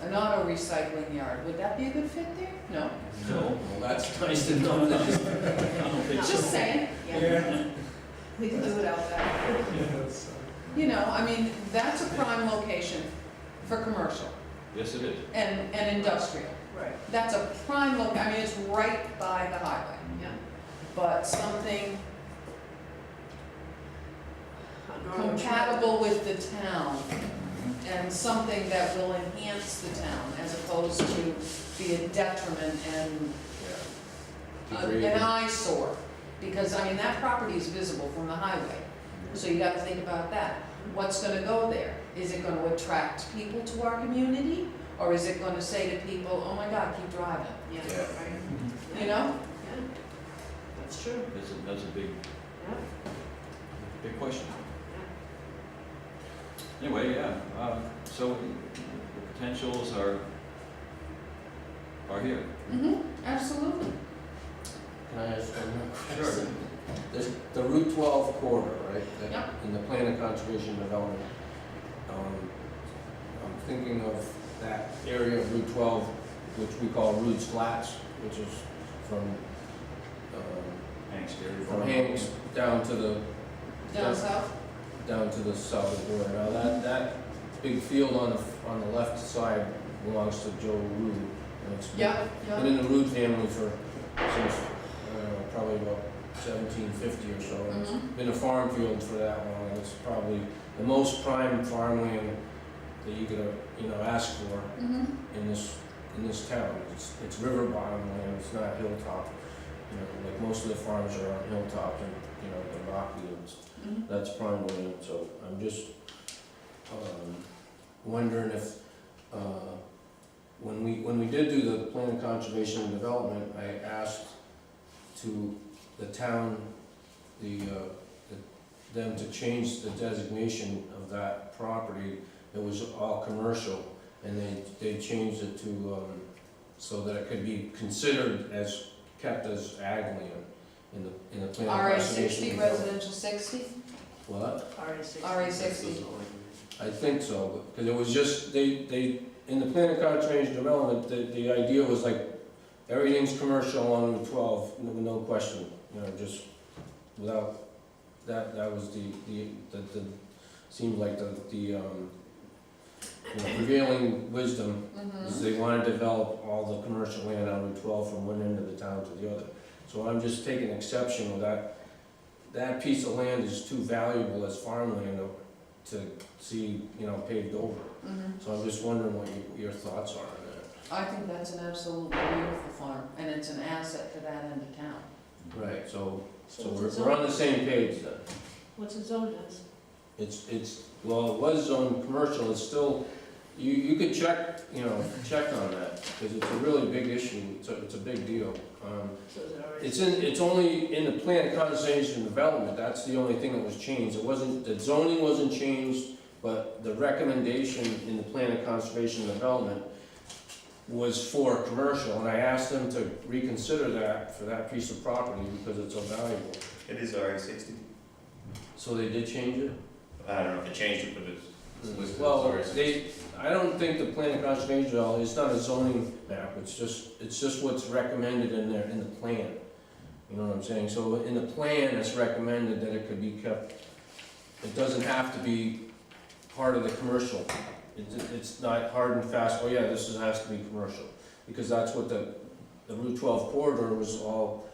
An auto recycling yard, would that be a good fit there? No. No, Well, that's nice to know that. I don't think so. Just saying, We can do without that. I mean, that's a prime location for commercial Yes, it is. and industrial. Right, That's a prime I mean, it's right by the highway. yeah. But something Northern compatible with the town and something that will enhance the town as opposed to be a detriment and an eyesore. Because, I mean, that property is visible from the highway, so you gotta think about that. What's gonna go there? Is it gonna attract people to our community? Or is it gonna say to people, oh my God, keep driving, Yeah, Yeah. right. you know? Yeah, that's true, That's a big, yeah. big question. Anyway, yeah, so the potentials are here. Absolutely. Can I ask one more Sure. question? There's the Route 12 corridor, right? that- Yep. In the plan of conservation development. I'm thinking of that area of Route 12, which we call Rude's Flats, which is from Thanks, Gary. from Hanks down to the Down south? southern border. Now that big field on the left side belongs to Joe Rude. And it's Yeah, been yeah. in the Rude family since, probably about 1750 or so. And it's been a farm field for that long, and it's probably the most prime farmland that you could, ask for in this town. It's river bottom land, it's not hilltop. Like most of the farms are on hilltop and, the rockfields. That's prime land, so I'm just, wondering if, when we did do the plan of conservation and development, I asked to the town, them to change the designation of that property. It was all commercial, and they changed it to, so that it could be considered as, kept as ag land in the plan of RA conservation. 60, and development. residential 60? What? RA 60. I think so, because it was just, they, in the plan of conservation and development, the idea was like, everything's commercial on Route 12, no question, just without, that was the seemed like the prevailing wisdom, is they wanted to develop all the commercial land on Route 12 from one end of the town to the other. So I'm just taking exception with that piece of land is too valuable as farmland to see, paved over. So I'm just wondering what your thoughts are on that. I think that's an absolutely beautiful farm, and it's an asset to that end of town. Right, so what's we're on the same page then. What's it zoned as? Well, it was zoned commercial, it's still, you could check on that, because it's a really big issue, it's a big deal. So is it RA? It's only in the plan of conservation and development, that's the only thing that was changed. It wasn't, the zoning wasn't changed, but the recommendation in the plan of conservation and development was for commercial, and I asked them to reconsider that for that piece of property because it's so valuable. It is RA 60. So they did change it? I don't know if they changed it, but it's listed as Well, RA 60. I don't think the plan of conservation, it's not a zoning map, it's just what's recommended in there, in the plan. You know what I'm saying? So in the plan, it's recommended that it could be kept, it doesn't have to be part of the commercial. It's not hard and fast, oh yeah, has to be commercial. because that's what the Route 12 corridor was all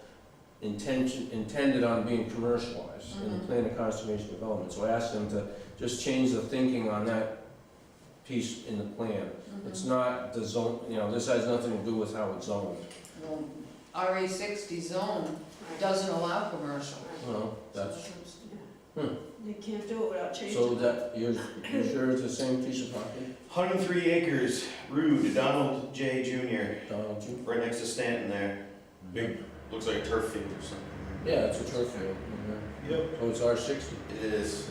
intended on being commercialized in the plan of conservation development. So I asked them to just change the thinking on that piece in the plan. It's not the zone, you know, this has nothing to do with how it's zoned. Well, RA 60 zone doesn't allow commercial. Well, that's, They can't do it without changing. so that, you're sure it's the same piece of property? 103 acres, Rude, Donald J. Jr., Donald Ju? right next to Stanton there. Big, looks like a turf field or something. Yeah, it's a turf field. Yep. So it's R60. It is.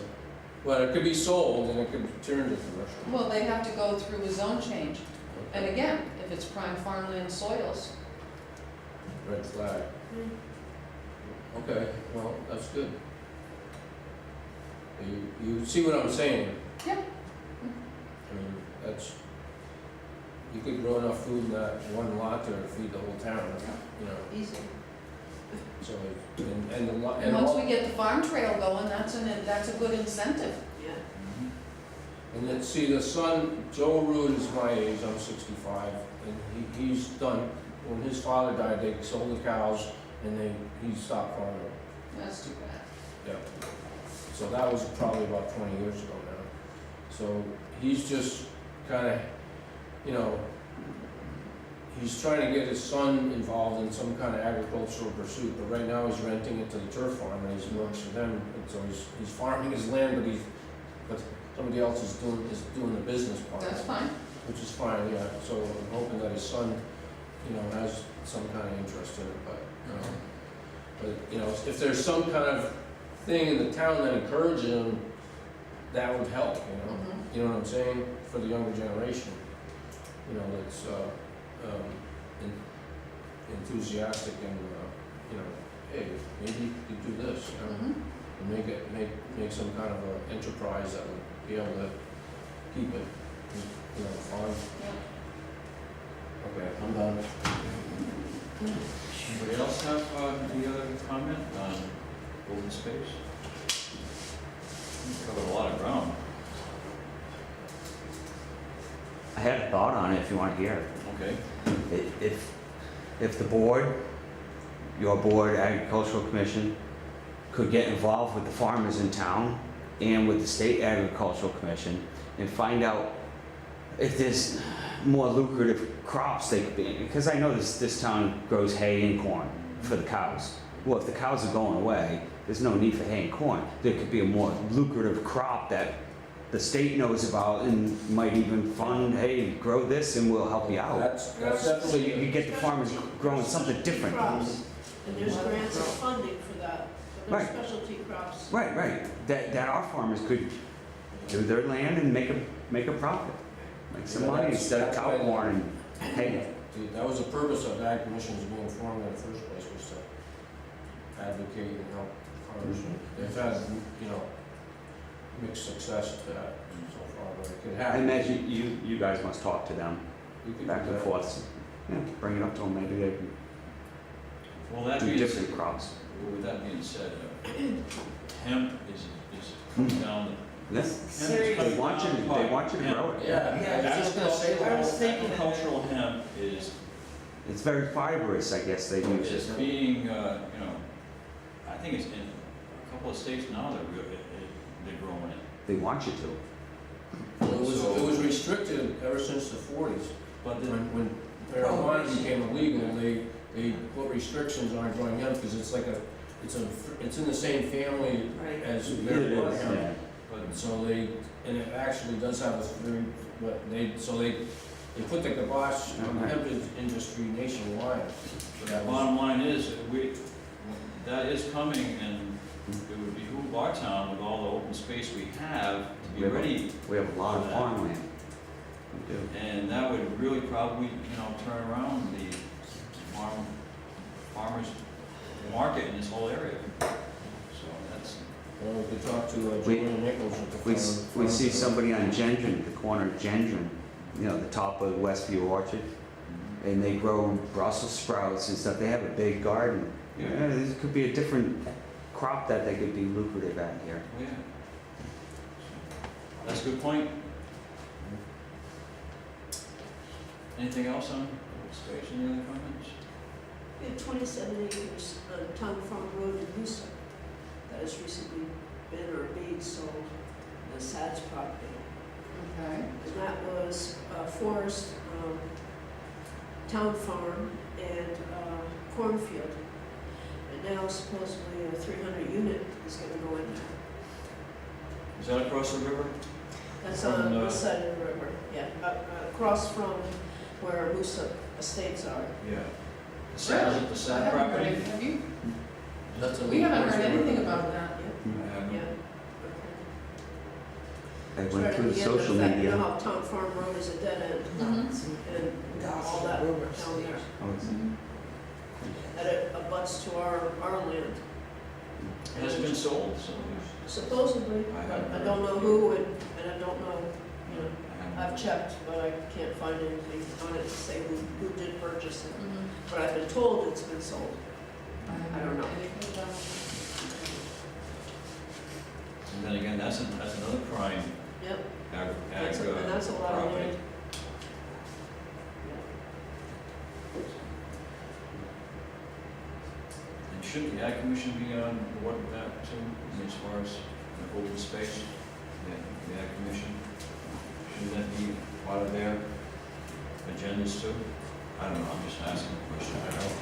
But it could be sold and it could turn to commercial. Well, they have to go through a zone change. And again, if it's prime farmland soils, Red flag. Okay, well, that's good. You see what I'm saying? Yep. I mean, that's, you could grow enough food in that one lot to feed the whole town, you know, Easy. so, and the lot, and and once all, we get the farm trail going, that's a good incentive. Yeah. and then, see, the son, Joe Rude is my age, I'm 65, and he's done, when his father died, they sold the cows, and he stopped farming. That's too bad. Yeah. So that was probably about 20 years ago now. So he's just kind of, you know, he's trying to get his son involved in some kind of agricultural pursuit, but right now he's renting it to the turf farm and he works for them. And so he's farming his land, but somebody else is doing the business part. That's fine. Which is fine, yeah. So I'm hoping that his son, you know, has some kind of interest in it, but you know, if there's some kind of thing in the town that encourages him, that would help, you know? You know what I'm saying? For the younger generation, you know, that's enthusiastic and, you know, hey, maybe you could do this, you know? And make some kind of a enterprise that would be able to keep it, you know, farm. Okay, I'm done. Anybody else have any other comment on open space? We covered a lot of ground. I had a thought on it if you want to hear it. Okay. If the board, your board, agricultural commission, could get involved with the farmers in town and with the state agricultural commission and find out if there's more lucrative crops they could be, because I know this town grows hay and corn for the cows. Well, if the cows are going away, there's no need for hay and corn. There could be a more lucrative crop that the state knows about and might even fund, hey, grow this and we'll help you out. That's So definitely. you could get the farmers growing something different. Crops, and there's grants of funding for that, for those Right. specialty crops. Right. That our farmers could do their land and make a profit. Make some money instead of cow corn and hay. That was the purpose of ag commissions being formed in the first place, was to advocate and help farmers. They've had, you know, mixed success with that so far, but it could I happen. imagine you guys must talk to them We could back do and that. forth. Yeah, bring it up to them, maybe they can Well, that do being different said, crops. with that being said, hemp is coming down. Yes. Hemp is coming They want you down to, the they pipe. want you to Hemp- grow it. Yeah, I was just gonna say that. I was thinking that. Agricultural hemp is It's very fibrous, I guess they use It's it. being, you know, I think it's in a couple of states now they're growing it. They want you to. It was restricted ever since the 40s. But then, When marijuana became illegal, they put restrictions on growing hemp because it's in the same family Right. as It marijuana is, hemp. yeah. but So and it actually does have a very, they put the kibosh on the hemp industry nationwide. the bottom line is, that is coming, and it would behoove our town with all the open space we have to be ready. We have a lot of farmland. We do. And that would really probably, you know, turn around the farmers market in this whole area. So that's, Well, we could talk to We- Julian Nichols at the We, farm. we see somebody on Gendron, the corner of Gendron, you know, the top of Westview Orchard, and they grow Brussels sprouts and stuff. They have a big garden. Yeah. Yeah, this could be a different crop that they could be lucrative at here. oh yeah. That's a good point. Anything else on space, any other comments? We have 27 acres on Town Farm Road in Noosa that has recently been or being sold as SAD's property. Okay. And that was forest, town farm, and cornfield. And now supposedly a 300 unit is gonna go in there. Is that across the river? That's From on the- this side of the river, yeah, across from where Moosa Estates are. Yeah. The sad, is it the I sad haven't heard property? anything. Have you? That's a We haven't little heard closer. anything about that. I haven't. Yeah. I It's went right through at the end of social that, you media. know how Town Farm Road is a dead end, Mhm. and all that down there. Oh, it's- Mhm. That it abuts to our land. It has been sold, so Supposedly, I but haven't I heard. don't know who, and I don't know, you know, I haven't. I've checked, but I can't find anything on it to say who did purchase it. Mhm. But I've been told it's been sold. I don't haven't know. heard anything about it. And then again, that's another prime Yep, ag, and that's a lot of property. land. And should the Ag Commission be on board with that too, as far as the open space? The Ag Commission, should that be part of their agendas too? I don't know, I'm just asking a question. I don't,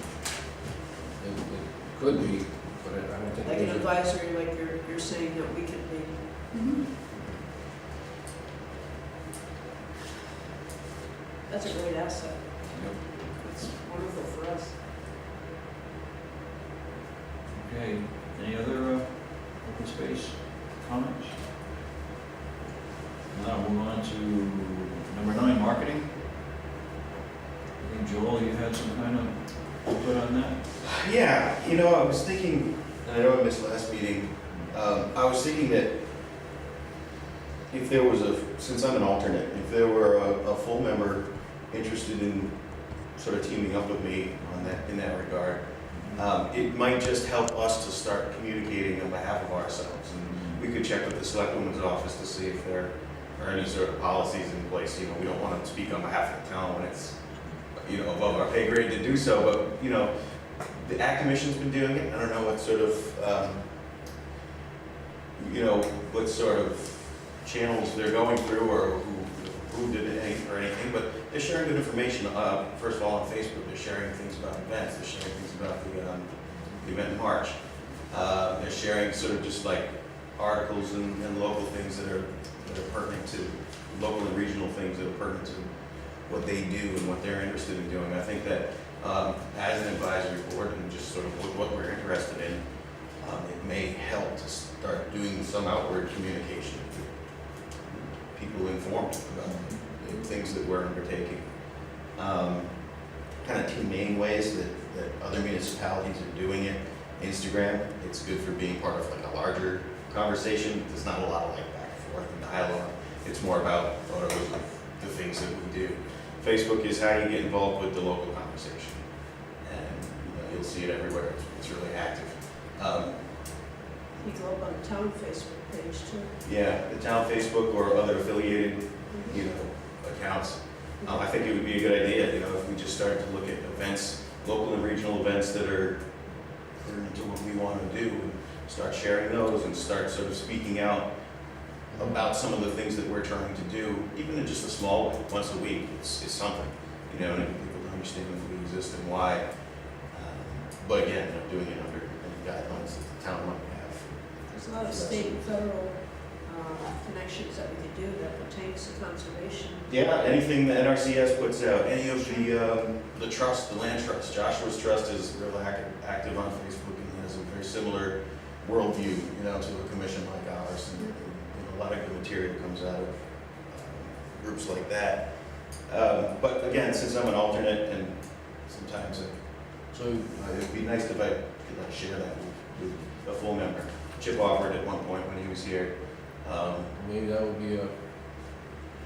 it could be, but I don't think. Like an there's a- advisory, like you're saying that we can be. Mhm. That's a great asset. Yep. It's wonderful for us. Okay, any other open space comments? Now move on to number 9, marketing. I think Joel, you had some kind of input on that? Yeah, you know, I was thinking, and I know I missed last meeting, I was thinking that if there was since I'm an alternate, if there were a full member interested in sort of teaming up with me on that, in that regard, it might just help us to start communicating on behalf of ourselves. And we could check with the selectwoman's office to see if there are any sort of policies in place. You know, we don't want to speak on behalf of the town when it's, you know, above our pay grade to do so, but, you know, the Ag Commission's been doing it. I don't know what sort of, you know, what sort of channels they're going through or who did it or anything, but they're sharing good information. First of all, on Facebook, they're sharing things about events. They're sharing things about the event in March. They're sharing sort of just like articles and local things that are pertinent to, local and regional things that are pertinent to what they do and what they're interested in doing. I think that as an advisory board and just sort of what we're interested in, it may help to start doing some outward communication to keep people informed about the things that we're undertaking. Kind of two main ways that other municipalities are doing it. Instagram, it's good for being part of like a larger conversation. There's not a lot of like back and forth and dialogue. It's more about photos of the things that we do. Facebook is how you get involved with the local conversation. And you know, you'll see it everywhere. It's really active. You go up on the town Facebook page too. Yeah, the town Facebook or other affiliated, you know, accounts. I think it would be a good idea, you know, if we just started to look at events, local and regional events that are pertinent to what we want to do, and start sharing those and start sort of speaking out about some of the things that we're trying to do, even in just a small way, once a week, it's something, you know, and people understand that we exist and why. But again, you know, doing it under any guidelines that the town might have. There's a lot of state and federal connections that we could do that pertains to conservation. Yeah, anything the NRCS puts out, any of the trust, the land trust. Joshua's Trust is real active on Facebook and has a very similar worldview, you know, to a commission like ours. And you know, a lot of good material comes out of groups like that. But again, since I'm an alternate and sometimes it would be nice if I could like share that with a full member. Chip offered at one point when he was here. Maybe that would be a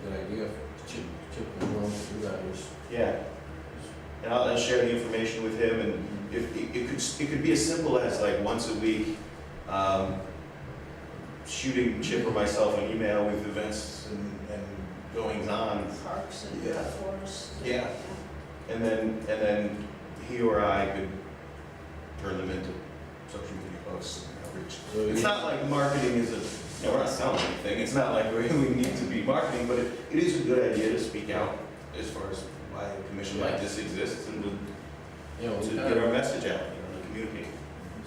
good idea, Chip would want to do that, Yeah, and I'll share the information with him, and if it could be as simple as like once a week, shooting Chip or myself an email with events and goings on. Parks and Yeah. forests. Yeah. and then he or I could turn them into social media posts and outreach. So It's you- not like marketing is we're not selling anything, it's not like we need to be marketing, but it is a good idea to speak out as far as why a commission like this exists and You know, to we get kind our of, message out, to communicate.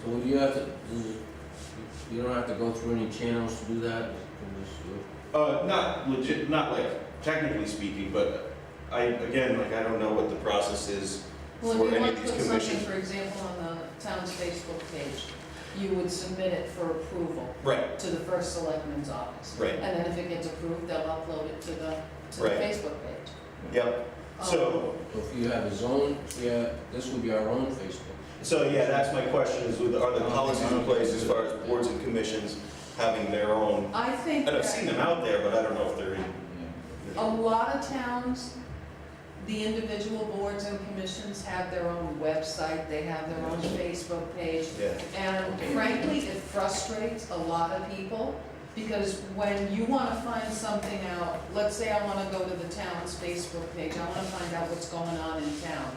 so would you have to, you don't have to go through any channels to do that? You can just do it? Not legit, not like technically speaking, but I don't know what the process is Well, for if you any want of to these put something, commissions. for example, on the town's Facebook page, you would submit it for approval Right, to the first selectman's office. right, And then if it gets approved, they'll upload it to the Right. Facebook page. yep. So, So if you have a zone, this would be our own Facebook. that's my question is, are the policies in place as far as boards and commissions having their own? I think And I've seen them out there, but I don't know if they're in. a lot of towns, the individual boards and commissions have their own website, they have their own Facebook page. Yeah, And frankly, it frustrates a lot of people, because when you wanna find something out, let's say I wanna go to the town's Facebook page, I wanna find out what's going on in town.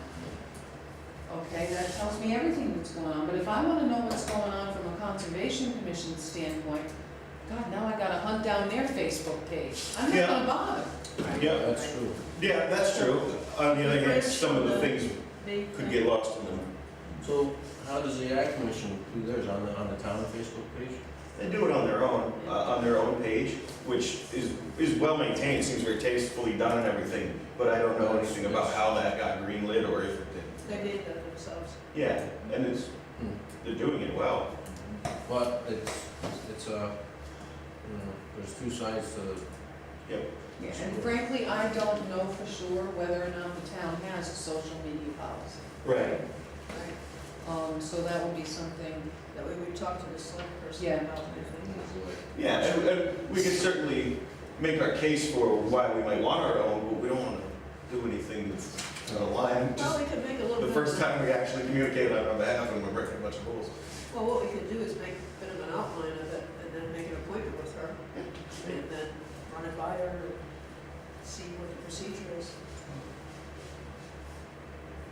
Okay, that tells me everything that's going on, but if I wanna know what's going on from a conservation commission standpoint, God, now I gotta hunt down their Facebook page, I'm Yeah. not gonna bother. yeah, That's true. yeah, that's true. On the other hand, some of the things They could get lost in them. So how does the Ag Commission do theirs, on the town Facebook page? They do it on their own page, which is well maintained, seems very tastefully done and everything, but I don't know anything about how that got greenlit or if it did. They made that themselves. Yeah, and they're doing it well. But it's there's two sides to the, Yep. Yeah, and frankly, I don't know for sure whether or not the town has a social media policy. Right. So that would be something, That way we talk to the select person Yeah. about it. Yeah, and we can certainly make our case for why we might want our own, but we don't want to do anything that's out of line. Well, Just we could make a little bit. the first of- time we actually communicate on our behalf and we're breaking a bunch of rules. Well, what we could do is make a bit of an outline of it, and then make an appointment with her, and then run it by her, and see what the procedure is.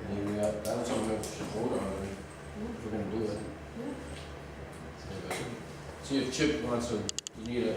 maybe that's something we should vote on, I mean, if we're gonna do it. Yeah. See if Chip wants to, you need